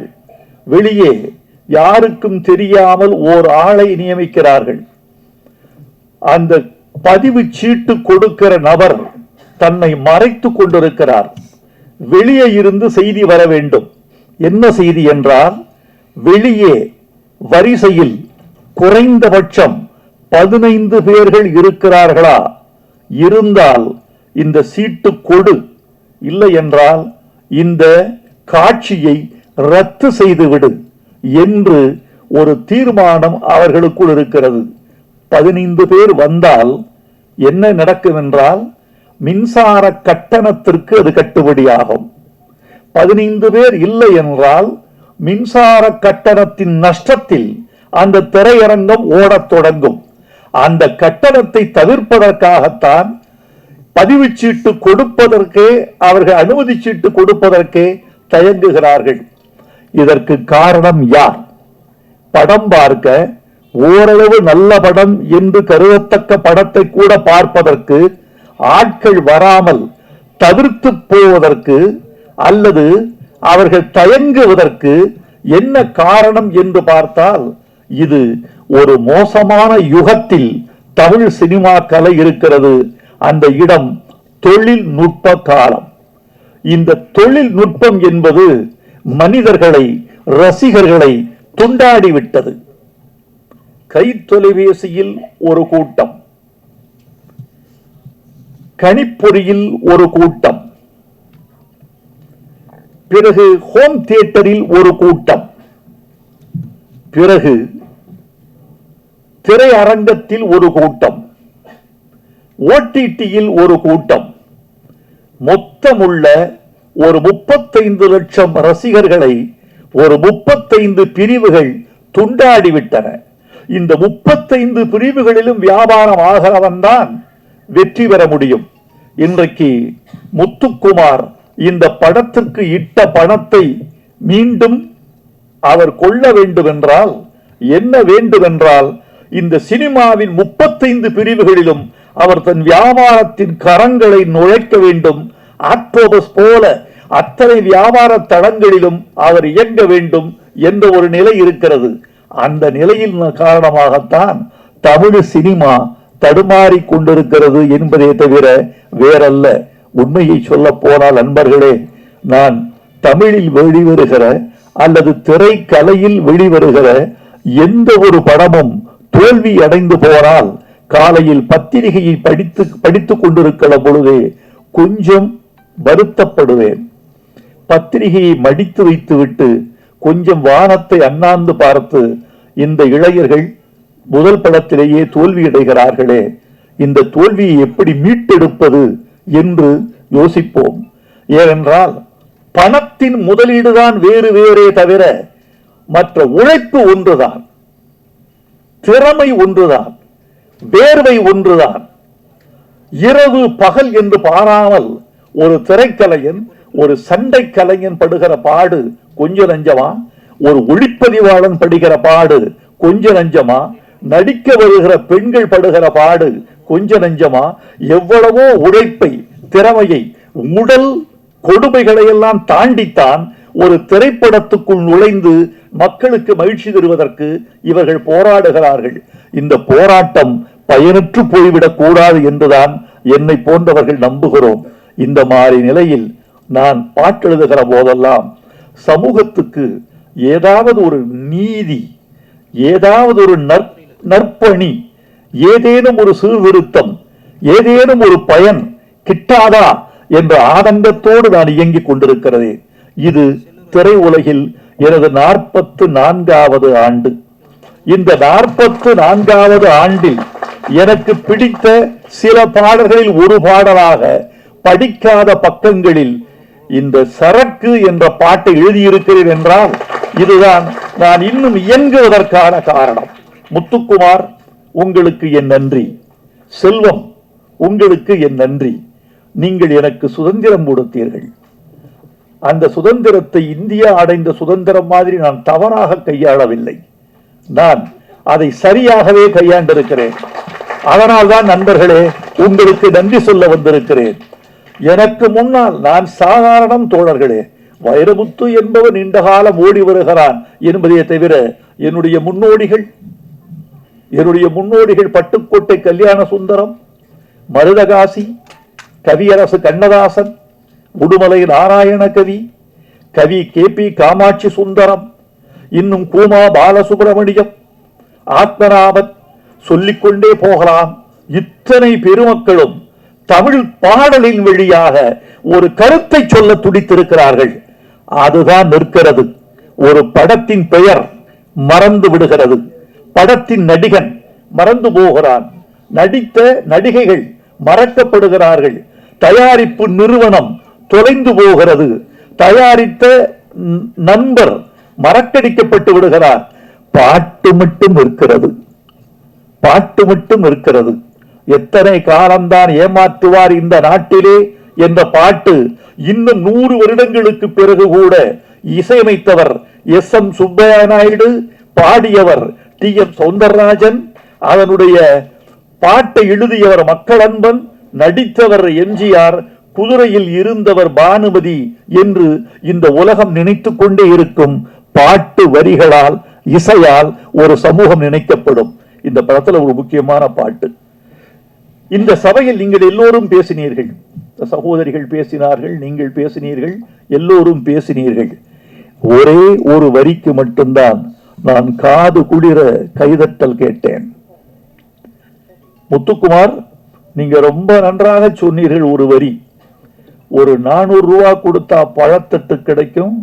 வெளியே யாருக்கும் தெரியாமல் ஓர் ஆளை நியமிக்கிறார்கள். அந்த பதிவு சீட்டு கொடுக்கிற நபர் தன்னை மறைத்துக் கொண்டிருக்கிறார். வெளியே இருந்து செய்தி வர வேண்டும். என்ன செய்தி என்றால், வெளியே வரிசையில் குறைந்தபட்சம் 15 பேர்கள் இருக்கிறார்களா, இருந்தால் இந்த சீட்டு கொடு, இல்லை என்றால் இந்த காட்சியை ரத்து செய்துவிடு என்று ஒரு தீர்மானம் அவர்களுக்குள் இருக்கிறது. 15 பேர் வந்தால் என்ன நடக்கும் என்றால் மின்சார கட்டணத்திற்கு அது கட்டுப்படியாகும். 15 பேர் இல்லை என்றால் மின்சார கட்டணத்தின் நஷ்டத்தில் அந்த திரையரங்கம் ஓடத் தொடங்கும். அந்த கட்டணத்தை தவிர்ப்பதற்காகத்தான் பதிவு சீட்டு கொடுப்பதற்கே, அவர்கள் அனுமதி சீட்டு கொடுப்பதற்கே தயங்குகிறார்கள். இதற்கு காரணம் யார்? படம் பார்க்க ஓரளவு நல்ல படம் என்று கருதத்தக்க படத்தை கூட பார்ப்பதற்கு ஆட்கள் வராமல் தவிர்த்து போவதற்கு அல்லது அவர்கள் தயங்குவதற்கு என்ன காரணம் என்று பார்த்தால், இது ஒரு மோசமான யுகத்தில் தமிழ் சினிமா கலை இருக்கிறது. அந்த இடம் தொழில்நுட்ப காலம். இந்த தொழில்நுட்பம் என்பது மனிதர்களை, ரசிகர்களை துண்டாடிவிட்டது. கை தொலைபேசியில் ஒரு கூட்டம், கணிப்பொறியில் ஒரு கூட்டம், பிறகு ஹோம் தியேட்டரில் ஒரு கூட்டம், பிறகு திரையரங்கத்தில் ஒரு கூட்டம், ஓடிடியில் ஒரு கூட்டம். மொத்தமுள்ள ஒரு 35 லட்சம் ரசிகர்களை ஒரு 35 பிரிவுகள் துண்டாடிவிட்டன. இந்த 35 பிரிவுகளிலும் வியாபாரம் ஆகிறவன் தான் வெற்றி பெற முடியும். இன்றைக்கு முத்துக்குமார் இந்த படத்திற்கு இட்ட பணத்தை மீண்டும் அவர் கொள்ள வேண்டும் என்றால் என்ன வேண்டும் என்றால், இந்த சினிமாவின் 35 பிரிவுகளிலும் அவர் தன் வியாபாரத்தின் கரங்களை நுழைக்க வேண்டும். ஆக்டோபஸ் போல அத்தனை வியாபார தளங்களிலும் அவர் இயங்க வேண்டும் என்ற ஒரு நிலை இருக்கிறது. அந்த நிலையின் காரணமாகத்தான் தமிழ் சினிமா தடுமாறி கொண்டிருக்கிறது என்பதே தவிர வேறல்ல. உண்மையை சொல்ல போனால் நண்பர்களே, நான் தமிழில் வெளிவருகிற அல்லது திரைக்கலையில் வெளிவருகிற எந்த ஒரு படமும் தோல்வி அடைந்து போனால் காலையில் பத்திரிகையை படித்துக் கொண்டிருக்கிற பொழுதே கொஞ்சம் வருத்தப்படுவேன். பத்திரிகையை மடித்து வைத்துவிட்டு கொஞ்சம் வானத்தை அண்ணாந்து பார்த்து, இந்த இளைஞர்கள் முதல் படத்திலேயே தோல்வி அடைகிறார்களே, இந்த தோல்வியை எப்படி மீட்டெடுப்பது என்று யோசிப்போம். ஏனென்றால் பணத்தின் முதலீடுதான் வேறு வேறே தவிர மற்ற உழைப்பு ஒன்றுதான், திறமை ஒன்றுதான், வேர்வை ஒன்றுதான். இரவு பகல் என்று பாராமல் ஒரு திரைக்கலைஞன், ஒரு சண்டை கலைஞன் படுகிற பாடு கொஞ்ச நஞ்சமா? ஒரு ஒளிப்பதிவாளன் படுகிற பாடு கொஞ்ச நஞ்சமா? நடிக்க வருகிற பெண்கள் படுகிற பாடு கொஞ்ச நஞ்சமா? எவ்வளவோ உழைப்பை, திறமையை, உடல் கொடுமைகளை எல்லாம் தாண்டித்தான் ஒரு திரைப்படத்துக்குள் நுழைந்து மக்களுக்கு மகிழ்ச்சி தருவதற்கு இவர்கள் போராடுகிறார்கள். இந்த போராட்டம் பயனற்று போய்விடக் கூடாது என்றுதான் என்னை போன்றவர்கள் நம்புகிறோம். இந்த மாதிரி நிலையில் நான் பாட்டெழுதுகிற போதெல்லாம் சமூகத்துக்கு ஏதாவது ஒரு நீதி, ஏதாவது ஒரு நற்பணி, ஏதேனும் ஒரு சீர்திருத்தம், ஏதேனும் ஒரு பயன் கிட்டாதா என்ற ஆனந்தத்தோடு நான் இயங்கிக் கொண்டிருக்கிறேன். இது திரை உலகில் எனது 44வது ஆண்டு. இந்த 44வது ஆண்டில் எனக்கு பிடித்த சில பாடல்களில் ஒரு பாடலாக படிக்காத பக்கங்களில் இந்த சரக்கு என்ற பாட்டை எழுதியிருக்கிறேன் என்றால் இதுதான் நான் இன்னும் இயங்குவதற்கான காரணம். முத்துக்குமார், உங்களுக்கு என் நன்றி. செல்வம், உங்களுக்கு என் நன்றி. நீங்கள் எனக்கு சுதந்திரம் கொடுத்தீர்கள். அந்த சுதந்திரத்தை இந்தியா அடைந்த சுதந்திரம் மாதிரி நான் தவறாக கையாளவில்லை. நான் அதை சரியாகவே கையாண்டிருக்கிறேன். அதனால்தான் நண்பர்களே உங்களுக்கு நன்றி சொல்ல வந்திருக்கிறேன். எனக்கு முன்னால் நான் சாதாரணம் தோழர்களே. வைரமுத்து என்பவன் நீண்ட காலம் ஓடி வருகிறான் என்பதை தவிர என்னுடைய முன்னோடிகள் பட்டுக்கோட்டை கல்யாண சுந்தரம், மருதகாசி, கவியரசு கண்ணதாசன், உடுமலை நாராயண கவி, கவி KP காமாட்சி சுந்தரம், இன்னும் கூமா பாலசுப்ரமணியம், ஆத்மநாபன், சொல்லிக்கொண்டே போகலாம். இத்தனை பெருமக்களும் தமிழ் பாடலின் வழியாக ஒரு கருத்தை சொல்ல துடித்திருக்கிறார்கள். அதுதான் நிற்கிறது. ஒரு படத்தின் பெயர் மறந்து விடுகிறது, படத்தின் நடிகன் மறந்து போகிறான். நடித்த நடிகைகள் மறக்கப்படுகிறார்கள். தயாரிப்பு நிறுவனம் தொலைந்து போகிறது. தயாரித்த நண்பர் மறக்கடிக்கப்பட்டு விடுகிறார். பாட்டு மட்டும் இருக்கிறது. பாட்டு மட்டும் இருக்கிறது. எத்தனை காலம்தான் ஏமாற்றுவார் இந்த நாட்டிலே என்ற பாட்டு இன்னும் 100 வருடங்களுக்கு பிறகு கூட இசையமைத்தவர் எஸ்.எம். சுப்பையா நாயுடு, பாடியவர் டி.எம். சௌந்தரராஜன், அதனுடைய பாட்டை எழுதியவர் மக்களன்பன், நடித்தவர் எம்ஜிஆர், குதிரையில் இருந்தவர் பானுமதி என்று இந்த உலகம் நினைத்துக் கொண்டே இருக்கும். பாட்டு வரிகளால், இசையால் ஒரு சமூகம் நினைக்கப்படும். இந்த படத்துல ஒரு முக்கியமான பாட்டு. இந்த சபையில் நீங்கள் எல்லோரும் பேசினீர்கள், சகோதரிகள் பேசினார்கள், நீங்கள் பேசினீர்கள், எல்லோரும் பேசினீர்கள். ஒரே ஒரு வரிக்கு மட்டும்தான் நான் காது குளிர கைதட்டல் கேட்டேன். முத்துக்குமார், நீங்க ரொம்ப நன்றாக சொன்னீர்கள். ஒரு வரி, ஒரு 400 ரூபாய் கொடுத்தா பழத்தட்டு கிடைக்கும்,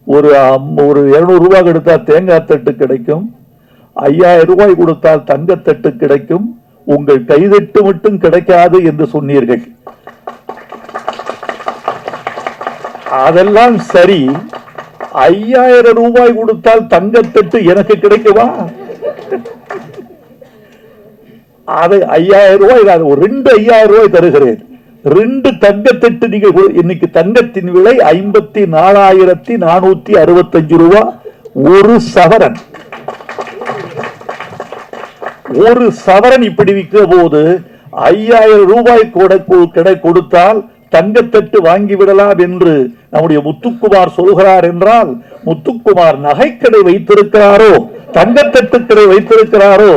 ஒரு 200 ரூபாய் கொடுத்தா தேங்காய் தட்டு கிடைக்கும், 5000 ரூபாய் கொடுத்தால் தங்கத்தட்டு கிடைக்கும், உங்கள் கைதட்டு மட்டும் கிடைக்காது என்று சொன்னீர்கள். அதெல்லாம் சரி, 5000 ரூபாய் கொடுத்தால் தங்கத்தட்டு எனக்கு கிடைக்குமா? அது 5000 ரூபாய், ஒரு 5000 ரூபாய் தருகிறேன். 2 தங்கத்தட்டு. நீங்க இன்னைக்கு தங்கத்தின் விலை 54,465 ரூபாய். ஒரு சவரன், ஒரு சவரன் இப்படி விற்கிற போது 5000 ரூபாய் கொடுத்தால் தங்கத்தட்டு வாங்கிவிடலாம் என்று நம்முடைய முத்துக்குமார் சொல்கிறார் என்றால், முத்துக்குமார் நகைக்கடை வைத்திருக்கிறாரோ தங்கத்தட்டு கடை வைத்திருக்கிறாரோ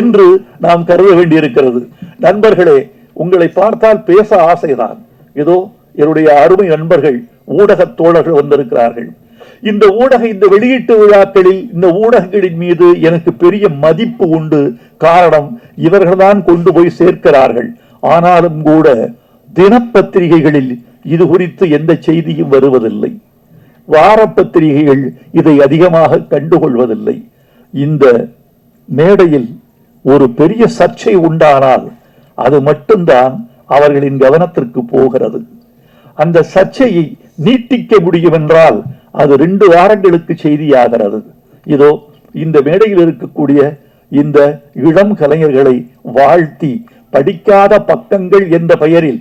என்று நாம் கருத வேண்டியிருக்கிறது. நண்பர்களே, உங்களை பார்த்தால் பேச ஆசைதான். ஏதோ என்னுடைய அருமை நண்பர்கள் ஊடக தோழர்கள் வந்திருக்கிறார்கள். இந்த வெளியீட்டு விழாக்களில் இந்த ஊடகங்களின் மீது எனக்கு பெரிய மதிப்பு உண்டு. காரணம், இவர்கள்தான் கொண்டு போய் சேர்க்கிறார்கள். ஆனாலும் கூட தினப்பத்திரிகைகளில் இது குறித்து எந்த செய்தியும் வருவதில்லை. வார பத்திரிகைகள் இதை அதிகமாக கண்டுகொள்வதில்லை. இந்த மேடையில் ஒரு பெரிய சர்ச்சை உண்டானால் அது மட்டும்தான் அவர்களின் கவனத்திற்கு போகிறது. அந்த சர்ச்சையை நீட்டிக்க முடியும் என்றால் அது 2 வாரங்களுக்கு செய்தியாகிறது. இதோ இந்த மேடையில் இருக்கக்கூடிய இந்த இளம் கலைஞர்களை வாழ்த்தி, படிக்காத பக்கங்கள் என்ற பெயரில்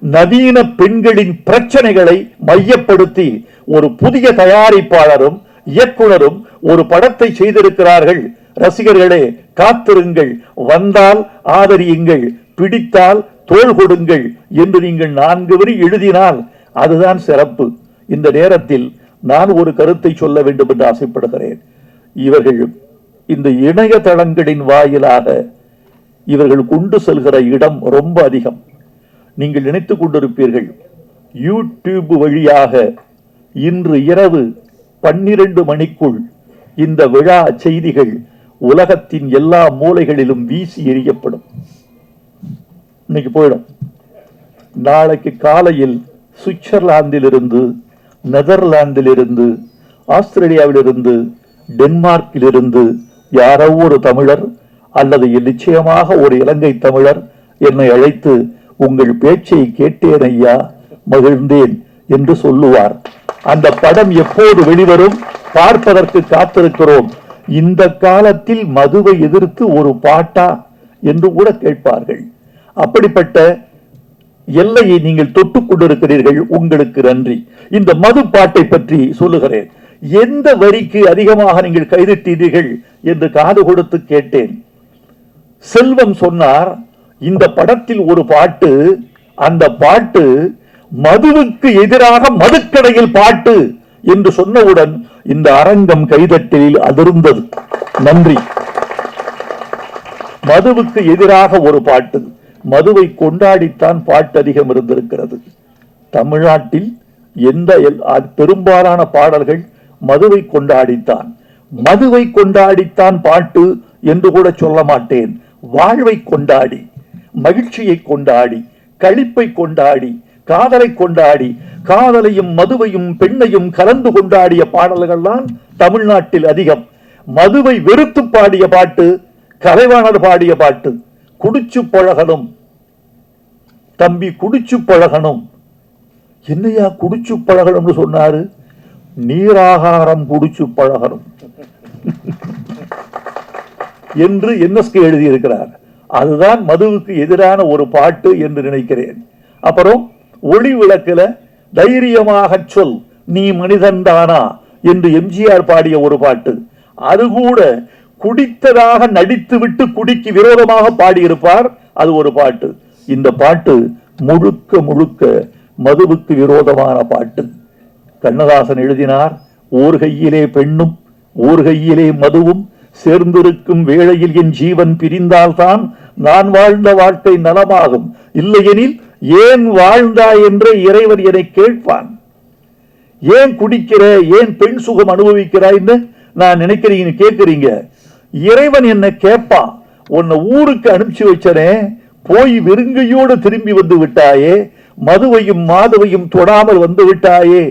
நவீன பெண்களின் பிரச்சனைகளை மையப்படுத்தி ஒரு புதிய தயாரிப்பாளரும் இயக்குனரும் ஒரு படத்தை செய்திருக்கிறார்கள். ரசிகர்களே, காத்திருங்கள், வந்தால் ஆதரியுங்கள், பிடித்தால் தோள் கொடுங்கள் என்று நீங்கள் 4 வரி எழுதினால் அதுதான் சிறப்பு. இந்த நேரத்தில் நான் ஒரு கருத்தை சொல்ல வேண்டும் என்று ஆசைப்படுகிறேன். இவர்கள் இந்த இணையதளங்களின் வாயிலாக இவர்கள் கொண்டு செல்கிற இடம் ரொம்ப அதிகம். நீங்கள் நினைத்துக் கொண்டிருப்பீர்கள், யூடியூப் வழியாக இன்று இரவு 12 மணிக்குள் இந்த விழா செய்திகள் உலகத்தின் எல்லா மூலைகளிலும் வீசி எறியப்படும். இன்னைக்கு போயிடும். நாளைக்கு காலையில் சுவிட்சர்லாந்திலிருந்து, நெதர்லாந்திலிருந்து, ஆஸ்திரேலியாவிலிருந்து, டென்மார்க்கிலிருந்து யாரோ ஒரு தமிழர் அல்லது நிச்சயமாக ஒரு இலங்கை தமிழர் என்னை அழைத்து, உங்கள் பேச்சை கேட்டேன் ஐயா, மகிழ்ந்தேன் என்று சொல்லுவார். அந்த படம் எப்போது வெளிவரும் பார்ப்பதற்கு காத்திருக்கிறோம். இந்த காலத்தில் மதுவை எதிர்த்து ஒரு பாட்டா என்று கூட கேட்பார்கள். அப்படிப்பட்ட எல்லையை நீங்கள் தொட்டுக் கொண்டிருக்கிறீர்கள். உங்களுக்கு நன்றி. இந்த மது பாட்டை பற்றி சொல்லுகிறேன். எந்த வரிக்கு அதிகமாக நீங்கள் கைதட்டீர்கள் என்று காது கொடுத்து கேட்டேன். செல்வம் சொன்னார், இந்த படத்தில் ஒரு பாட்டு, அந்த பாட்டு மதுவுக்கு எதிராக மதுக்கடையில் பாட்டு என்று சொன்னவுடன் இந்த அரங்கம் கைதட்டலில் அதிர்ந்தது. நன்றி. மதுவுக்கு எதிராக ஒரு பாட்டு, மதுவை கொண்டாடித்தான் பாட்டு அதிகம் இருந்திருக்கிறது. தமிழ்நாட்டில் எந்த பெரும்பாலான பாடல்கள் மதுவை கொண்டாடித்தான். மதுவை கொண்டாடித்தான் பாட்டு என்று கூட சொல்ல மாட்டேன். வாழ்வை கொண்டாடி, மகிழ்ச்சியை கொண்டாடி, களிப்பை கொண்டாடி, காதலை கொண்டாடி, காதலையும் மதுவையும் பெண்ணையும் கலந்து கொண்டாடிய பாடல்கள் தான் தமிழ்நாட்டில் அதிகம். மதுவை வெறுத்து பாடிய பாட்டு கலைவாணர் பாடிய பாட்டு, குடிச்சு பழகணும் தம்பி, குடிச்சு பழகணும். என்னையா குடிச்சு பழகணும்னு சொன்னாரு? நீராகாரம் குடிச்சு பழகணும் என்று என்எஸ்கே எழுதியிருக்கிறார். அதுதான் மதுவுக்கு எதிரான ஒரு பாட்டு என்று நினைக்கிறேன். அப்புறம் ஒளி விளக்குல தைரியமாக சொல் நீ மனிதன்தானா என்று எம்ஜிஆர் பாடிய ஒரு பாட்டு. அது கூட குடித்ததாக நடித்துவிட்டு குடிக்கு விரோதமாக பாடியிருப்பார். அது ஒரு பாட்டு. இந்த பாட்டு முழுக்க முழுக்க மதுவுக்கு விரோதமான பாட்டு. கண்ணதாசன் எழுதினார், ஓர் கையிலே பெண்ணும் ஓர் கையிலே மதுவும் சேர்ந்திருக்கும் வேளையில் என் ஜீவன் பிரிந்தால்தான் நான் வாழ்ந்த வாழ்க்கை நலமாகும், இல்லையெனில் ஏன் வாழ்ந்தாய் என்று இறைவன் என்னை கேட்பான். ஏன் குடிக்கிற, ஏன் பெண் சுகம் அனுபவிக்கிறாய்ன்னு நான் நினைக்கிறீங்க கேட்கிறீங்க. இறைவன் என்ன கேட்பான், உன்னை ஊருக்கு அனுப்பிச்சு வச்சனே, போய் வெறுங்கையோடு திரும்பி வந்து விட்டாயே, மதுவையும் மாதுவையும் தொடாமல் வந்து விட்டாயே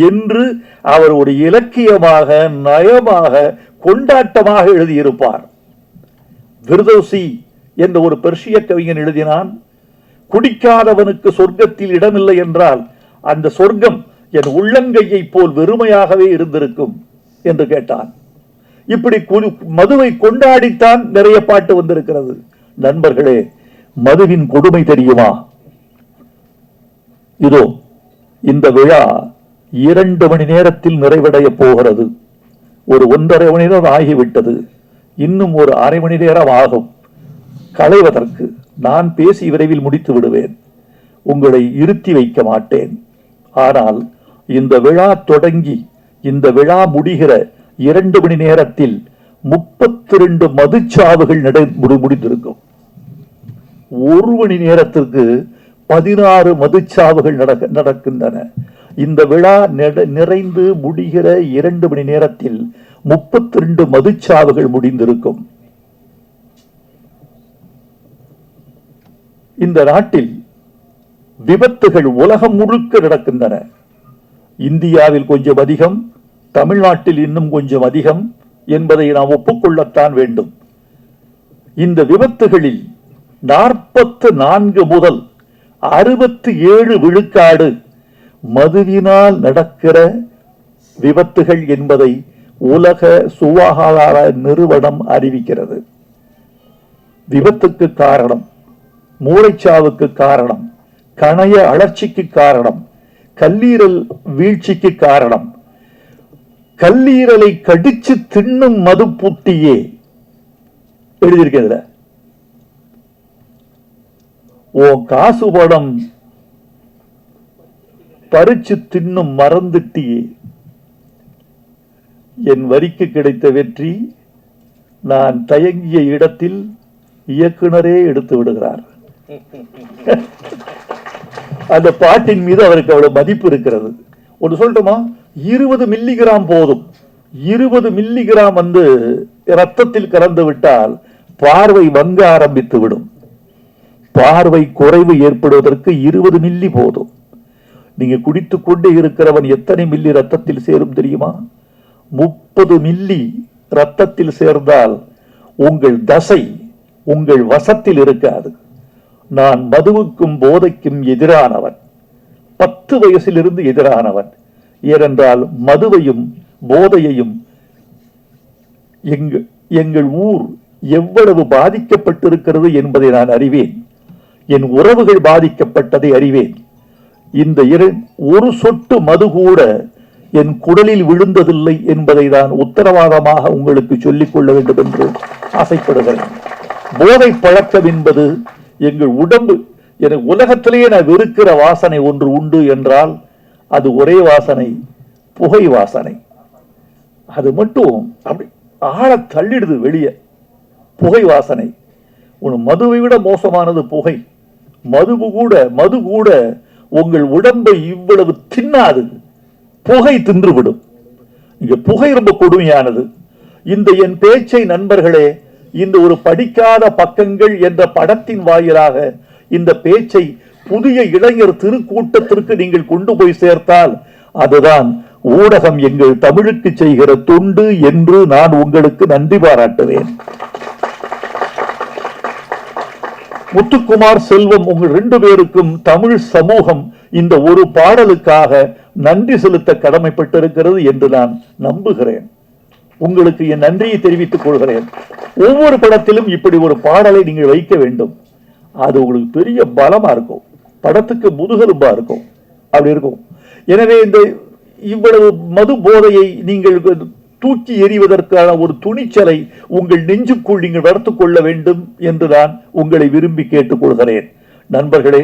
என்று அவர் ஒரு இலக்கியமாக நயமாக கொண்டாட்டமாக எழுதியிருப்பார். விர்தௌசி என்ற ஒரு பெர்ஷிய கவிஞன் எழுதினான், குடிக்காதவனுக்கு சொர்க்கத்தில் இடமில்லை என்றால் அந்த சொர்க்கம் என் உள்ளங்கையை போல் வெறுமையாகவே இருந்திருக்கும் என்று கேட்டான். இப்படி மதுவை கொண்டாடித்தான் நிறைய பாட்டு வந்திருக்கிறது. நண்பர்களே, மதுவின் கொடுமை தெரியுமா? இதோ இந்த விழா 2 மணி நேரத்தில் நிறைவடைய போகிறது. ஒரு 1.5 மணி நேரம் ஆகிவிட்டது. இன்னும் ஒரு அரை மணி நேரம் ஆகும் களைவதற்கு. நான் பேசி விரைவில் முடித்து விடுவேன், உங்களை இருத்தி வைக்க மாட்டேன். ஆனால் இந்த விழா தொடங்கி இந்த விழா முடிகிற 2 மணி நேரத்தில் 32 மதுச்சாவுகள் முடிந்திருக்கும். 1 மணி நேரத்திற்கு 16 மதுச்சாவுகள் நடக்கின்றன. இந்த விழா நிறைந்து முடிகிற 2 மணி நேரத்தில் 32 மதுச்சாவுகள் முடிந்திருக்கும். இந்த நாட்டில் விபத்துகள் உலகம் முழுக்க நடக்கின்றன. இந்தியாவில் கொஞ்சம் அதிகம், தமிழ்நாட்டில் இன்னும் கொஞ்சம் அதிகம் என்பதை நாம் ஒப்புக்கொள்ளத்தான் வேண்டும். இந்த விபத்துகளில் 44 முதல் 67 விழுக்காடு மதுவினால் நடக்கிற விபத்துகள் என்பதை உலக சுகாதார நிறுவனம் அறிவிக்கிறது. விபத்துக்கு காரணம், மூளைச்சாவுக்கு காரணம், கணைய அழற்சிக்கு காரணம், கல்லீரல் வீழ்ச்சிக்கு காரணம், கல்லீரலை கடிச்சு தின்னும் மது புட்டியே எழுதியிருக்கிறதுல. ஓ காசு படம் பறிச்சு தின்னும் மறந்துட்டியே. என் வரிக்கு கிடைத்த வெற்றி நான் தயங்கிய இடத்தில் இயக்குனரே எடுத்து விடுகிறார். அந்த பாட்டின் மீது அவருக்கு அவ்வளவு மதிப்பு இருக்கிறது. ஒன்று சொல்லட்டுமா, 20 மில்லிகிராம் போதும். 20 மில்லிகிராம் வந்து ரத்தத்தில் கலந்து விட்டால் பார்வை வங்க ஆரம்பித்து விடும். பார்வை குறைவு ஏற்படுவதற்கு 20 மில்லி போதும். நீங்க குடித்துக் கொண்டே இருக்கிறவன் எத்தனை மில்லி ரத்தத்தில் சேரும் தெரியுமா? 30 மில்லி ரத்தத்தில் சேர்ந்தால் உங்கள் தசை உங்கள் வசத்தில் இருக்காது. நான் மதுவுக்கும் போதைக்கும் எதிரானவன், 10 வயசிலிருந்து எதிரானவன். ஏனென்றால் மதுவையும் போதையையும் எங்கள் ஊர் எவ்வளவு பாதிக்கப்பட்டிருக்கிறது என்பதை நான் அறிவேன். என் உறவுகள் பாதிக்கப்பட்டதை அறிவேன். இந்த ஒரு சொட்டு மது கூட என் குடலில் விழுந்ததில்லை என்பதை நான் உத்தரவாதமாக உங்களுக்கு சொல்லிக் கொள்ள வேண்டும் என்று ஆசைப்படுகிறேன். போதை பழக்கம் என்பது எங்கள் உடம்பு, எனக்கு உலகத்திலேயே நான் வெறுக்கிற வாசனை ஒன்று உண்டு என்றால் அது ஒரே வாசனை, புகை வாசனை. அது மட்டும் அப்படி ஆழ தள்ளிடுது வெளியே, புகை வாசனை. மதுவை விட மோசமானது புகை. மது கூட உங்கள் உடம்பை இவ்வளவு தின்னாது, புகை தின்றுவிடும். இங்க புகை ரொம்ப கொடுமையானது. இந்த என் பேச்சை நண்பர்களே, இந்த ஒரு படிக்காத பக்கங்கள் என்ற படத்தின் வாயிலாக இந்த பேச்சை புதிய இளைஞர் திருக்கூட்டத்திற்கு நீங்கள் கொண்டு போய் சேர்த்தால் அதுதான் ஊடகம் எங்கள் தமிழுக்கு செய்கிற தொண்டு என்று நான் உங்களுக்கு நன்றி பாராட்டுவேன். முத்துக்குமார், செல்வம், உங்கள் 2 பேருக்கும் தமிழ் சமூகம் இந்த ஒரு பாடலுக்காக நன்றி செலுத்த கடமைப்பட்டிருக்கிறது என்று நான் நம்புகிறேன். உங்களுக்கு என் நன்றியை தெரிவித்துக் கொள்கிறேன். ஒவ்வொரு படத்திலும் இப்படி ஒரு பாடலை நீங்கள் வைக்க வேண்டும். அது உங்களுக்கு பெரிய பலமா இருக்கும், படத்துக்கு முதுகெலும்பா இருக்கும், அப்படி இருக்கும். எனவே இந்த இவ்வளவு மது போதையை நீங்கள் தூக்கி எறிவதற்கான ஒரு துணிச்சலை உங்கள் நெஞ்சுக்குள் நீங்கள் வளர்த்துக் கொள்ள வேண்டும் என்று நான் உங்களை விரும்பி கேட்டுக்கொள்கிறேன். நண்பர்களே,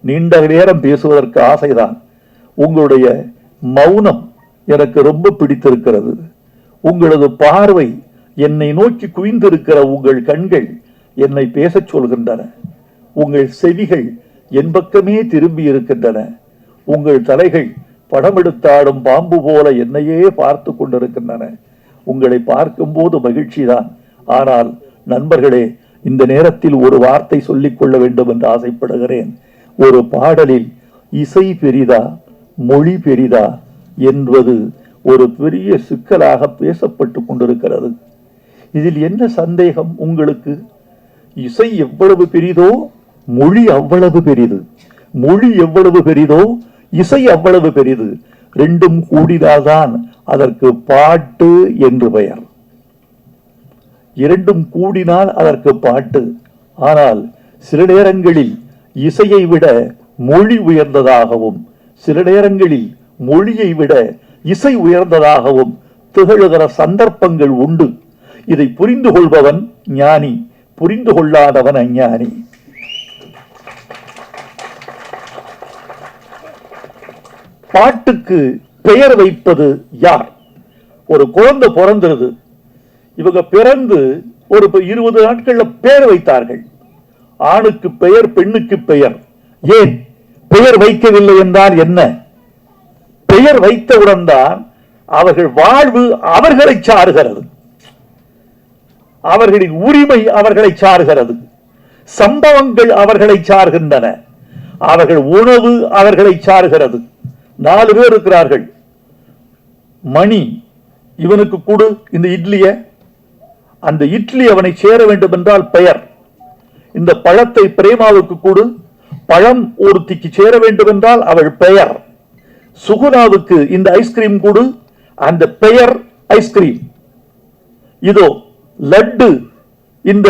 நீண்ட நேரம் பேசுவதற்கு ஆசைதான். உங்களுடைய மௌனம் எனக்கு ரொம்ப பிடித்திருக்கிறது. உங்களது பார்வை, என்னை நோக்கி குவிந்திருக்கிற உங்கள் கண்கள் என்னை பேசச் சொல்கின்றன. உங்கள் செவிகள் என் பக்கமே திரும்பி இருக்கின்றன. உங்கள் தலைகள் படம் எடுத்தாடும் பாம்பு போல என்னையே பார்த்து கொண்டிருக்கின்றன. உங்களை பார்க்கும் போது மகிழ்ச்சி தான். ஆனால் நண்பர்களே, இந்த நேரத்தில் ஒரு வார்த்தை சொல்லிக் கொள்ள வேண்டும் என்று ஆசைப்படுகிறேன். ஒரு பாடலில் இசை பெரிதா மொழி பெரிதா என்பது ஒரு பெரிய சிக்கலாக பேசப்பட்டு கொண்டிருக்கிறது. இதில் என்ன சந்தேகம் உங்களுக்கு? இசை எவ்வளவு பெரிதோ மொழி அவ்வளவு பெரிது, மொழி எவ்வளவு பெரிதோ இசை அவ்வளவு பெரிது. 2ம் கூடினால்தான் அதற்கு பாட்டு என்று பெயர். 2ம் கூடினால் அதற்கு பாட்டு. ஆனால் சில நேரங்களில் இசையை விட மொழி உயர்ந்ததாகவும், சில நேரங்களில் மொழியை விட இசை உயர்ந்ததாகவும் திகழ்கிற சந்தர்ப்பங்கள் உண்டு. இதை புரிந்து கொள்பவன் ஞானி, புரிந்து கொள்ளாதவன் அஞ்ஞானி. பாட்டுக்கு பெயர் வைப்பது யார்? ஒரு குழந்தை பிறந்தது, இவங்க பிறந்து ஒரு 20 நாட்கள்ல பெயர் வைத்தார்கள். ஆணுக்கு பெயர், பெண்ணுக்கு பெயர். ஏன் பெயர் வைக்கவில்லை என்றால் என்ன? பெயர் வைத்தவுடன் தான் அவர்கள் வாழ்வு அவர்களை சார்கிறது, அவர்களின் உரிமை அவர்களை சார்கிறது, சம்பவங்கள் அவர்களை சார்கின்றன, அவர்கள் உணவு அவர்களை சார்கிறது. 4 பேர் இருக்கிறார்கள். மணி, இவனுக்கு கொடு இந்த இட்லிய, அந்த இட்லி அவனை சேர வேண்டும் என்றால் பெயர். இந்த பழத்தை பிரேமாவுக்கு கொடு, பழம் ஒருத்திக்கு சேர வேண்டும் என்றால் அவள் பெயர். சுகுணாவுக்கு இந்த ஐஸ்கிரீம் கொடு, அந்த பெயர் ஐஸ்கிரீம். இதோ லட்டு இந்த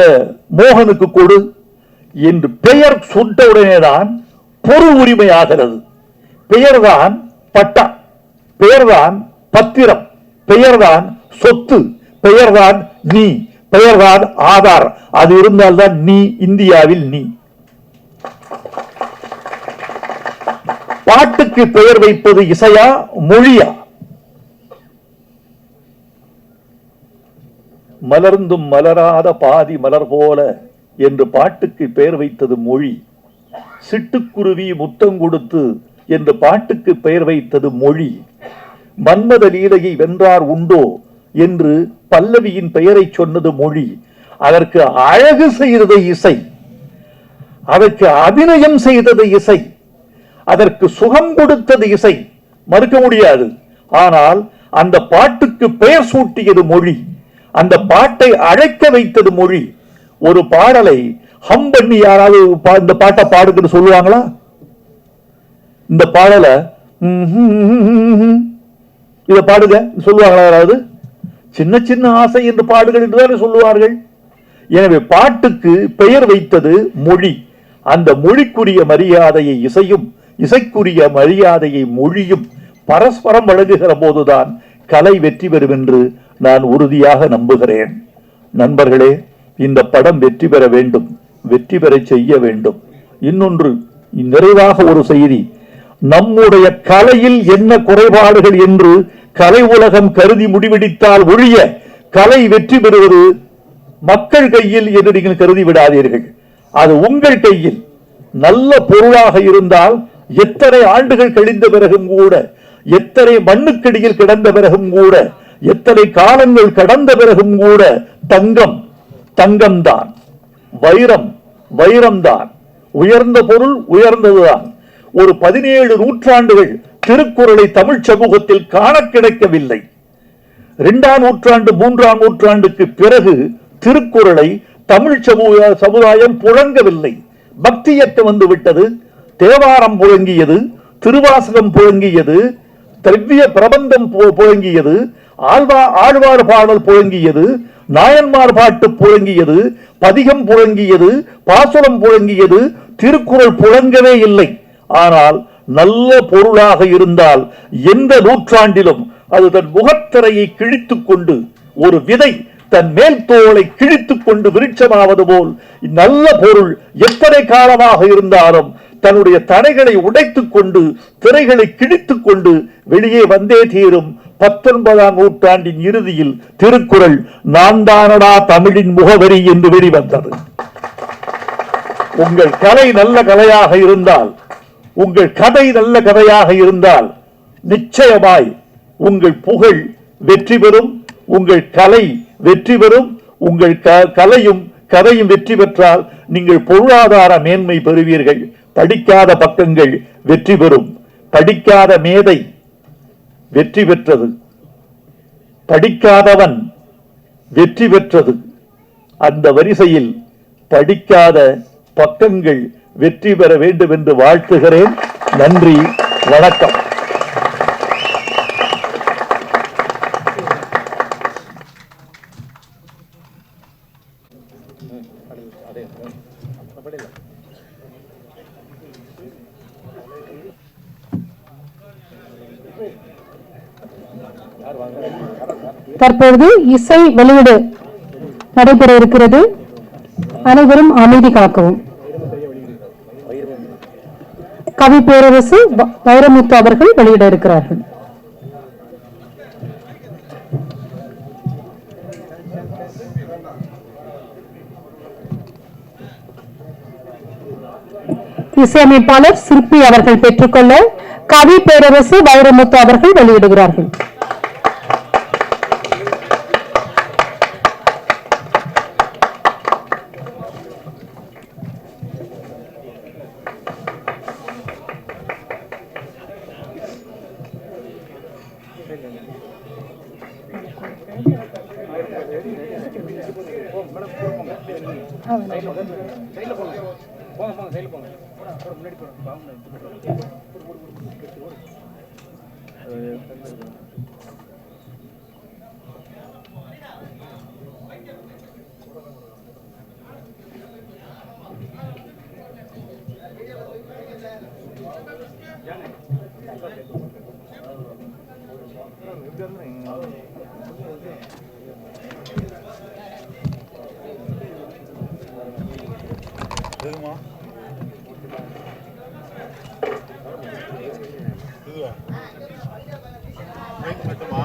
மோகனுக்கு கொடு என்று பெயர் சொன்னவுடனேதான் பொருள் உரிமை ஆகிறது. பெயர்தான் பட்டா, பெயர்தான் பத்திரம், பெயர்தான் சொத்து, பெயர்தான் நீ, பெயர்தான் ஆதார். அது இருந்தால்தான் நீ இந்தியாவில் நீ. பாட்டுக்கு பெயர் வைப்பது இசையா மொழியா? மலர்ந்தும் மலராத பாதி மலர் போல என்று பாட்டுக்கு பெயர் வைத்தது மொழி. சிட்டுக்குருவி முத்தம் கொடுத்து என்று பாட்டுக்கு பெயர் வைத்தது மொழி. மன்மத லீலையை வென்றார் உண்டோ என்று பல்லவியின் பெயரை சொன்னது மொழி. அதற்கு அழகு செய்தது இசை, அதற்கு அபிநயம் செய்தது இசை, அதற்கு சுகம் கொடுத்தது இசை, மறுக்க முடியாது. ஆனால் அந்த பாட்டுக்கு பெயர் சூட்டியது மொழி, அந்த பாட்டை அழைக்க வைத்தது மொழி. ஒரு பாடலை ஹம் பண்ணி யாராவது இந்த பாட்டை பாடுன்னு சொல்லுவாங்களா? இந்த பாடலை இத பாடுங்க சொல்லுவாங்களா யாராவது? சின்ன சின்ன ஆசை என்று பாடுகள் என்றுதானே சொல்லுவார்கள். எனவே பாட்டுக்கு பெயர் வைத்தது மொழி. அந்த மொழிக்குரிய மரியாதையை இசையும், இசைக்குரிய மரியாதையை மொழியும் பரஸ்பரம் வழங்குகிற போதுதான் கலை வெற்றி பெறும் என்று நான் உறுதியாக நம்புகிறேன். நண்பர்களே, இந்த படம் வெற்றி பெற வேண்டும், வெற்றி பெற செய்ய வேண்டும். இன்னொன்று, நிறைவாக ஒரு செய்தி, நம்முடைய கலையில் என்ன குறைபாடுகள் என்று கலை உலகம் கருதி முடிவெடுத்தால் ஒழிய கலை வெற்றி பெறுவது மக்கள் கையில் என்று நீங்கள் கருதி விடாதீர்கள். அது உங்கள் கையில். நல்ல பொருளாக இருந்தால் எத்தனை ஆண்டுகள் கழிந்த பிறகும் கூட, எத்தனை மண்ணுக்கடியில் கிடந்த பிறகும் கூட, எத்தனை காலங்கள் கடந்த பிறகும் கூட தங்கம் தங்கம்தான், வைரம் வைரம்தான், உயர்ந்த பொருள் உயர்ந்ததுதான். ஒரு 17 நூற்றாண்டுகள் திருக்குறளை தமிழ் சமூகத்தில் காண கிடைக்கவில்லை. 2ஆம் நூற்றாண்டு 3ஆம் நூற்றாண்டுக்கு பிறகு திருக்குறளை தமிழ் சமுதாயம் புழங்கவில்லை. பக்தி இயக்கம் வந்து விட்டது. தேவாரம் புழங்கியது, திருவாசகம் புழங்கியது, திரவிய பிரபந்தம் புழங்கியது, ஆழ்வார் பாடல் புழங்கியது, நாயன்மார் பாட்டு புழங்கியது, பதிகம் புழங்கியது, பாசுரம் புழங்கியது, திருக்குறள் புழங்கவே இல்லை. ஆனால் நல்ல பொருளாக இருந்தால் எந்த நூற்றாண்டிலும் அது தன் முகத்திரையை கிழித்துக் கொண்டு, ஒரு விதை தன் மேல் தோலை கிழித்துக் கொண்டு விருட்சமாவது போல் நல்ல பொருள் எத்தனை காலமாக இருந்தாலும் தன்னுடைய தடைகளை உடைத்துக் கொண்டு, திரைகளை கிழித்துக் கொண்டு வெளியே வந்தே தீரும். 19ஆம் நூற்றாண்டின் இறுதியில் திருக்குறள் நான் தானடா தமிழின் முகவரி என்று வெளிவந்தது. உங்கள் கலை நல்ல கலையாக இருந்தால், உங்கள் கதை நல்ல கதையாக இருந்தால் நிச்சயமாய் உங்கள் புகழ் வெற்றி பெறும், உங்கள் கலை வெற்றி பெறும். உங்கள் கலையும் கதையும் வெற்றி பெற்றால் நீங்கள் பொருளாதார மேன்மை பெறுவீர்கள். படிக்காத பக்கங்கள் வெற்றி பெறும். படிக்காத மேதை வெற்றி பெற்றது, படிக்காதவன் வெற்றி பெற்றது. அந்த வரிசையில் படிக்காத பக்கங்கள் வெற்றி பெற வேண்டும் என்று வாழ்த்துகிறேன். நன்றி, வணக்கம்.
தற்பொழுது இசை வெளியீடு நடைபெற இருக்கிறது. அனைவரும் அமைதி காக்கவும். கவி பேரரசு வைரமுத்து அவர்கள் வெளியிட இருக்கிறார்கள். இசையமைப்பாளர் சிற்பி அவர்கள் பெற்றுக்கொள்ள கவி பேரரசு வைரமுத்து அவர்கள் வெளியிடுகிறார்கள்.
மட்டுமா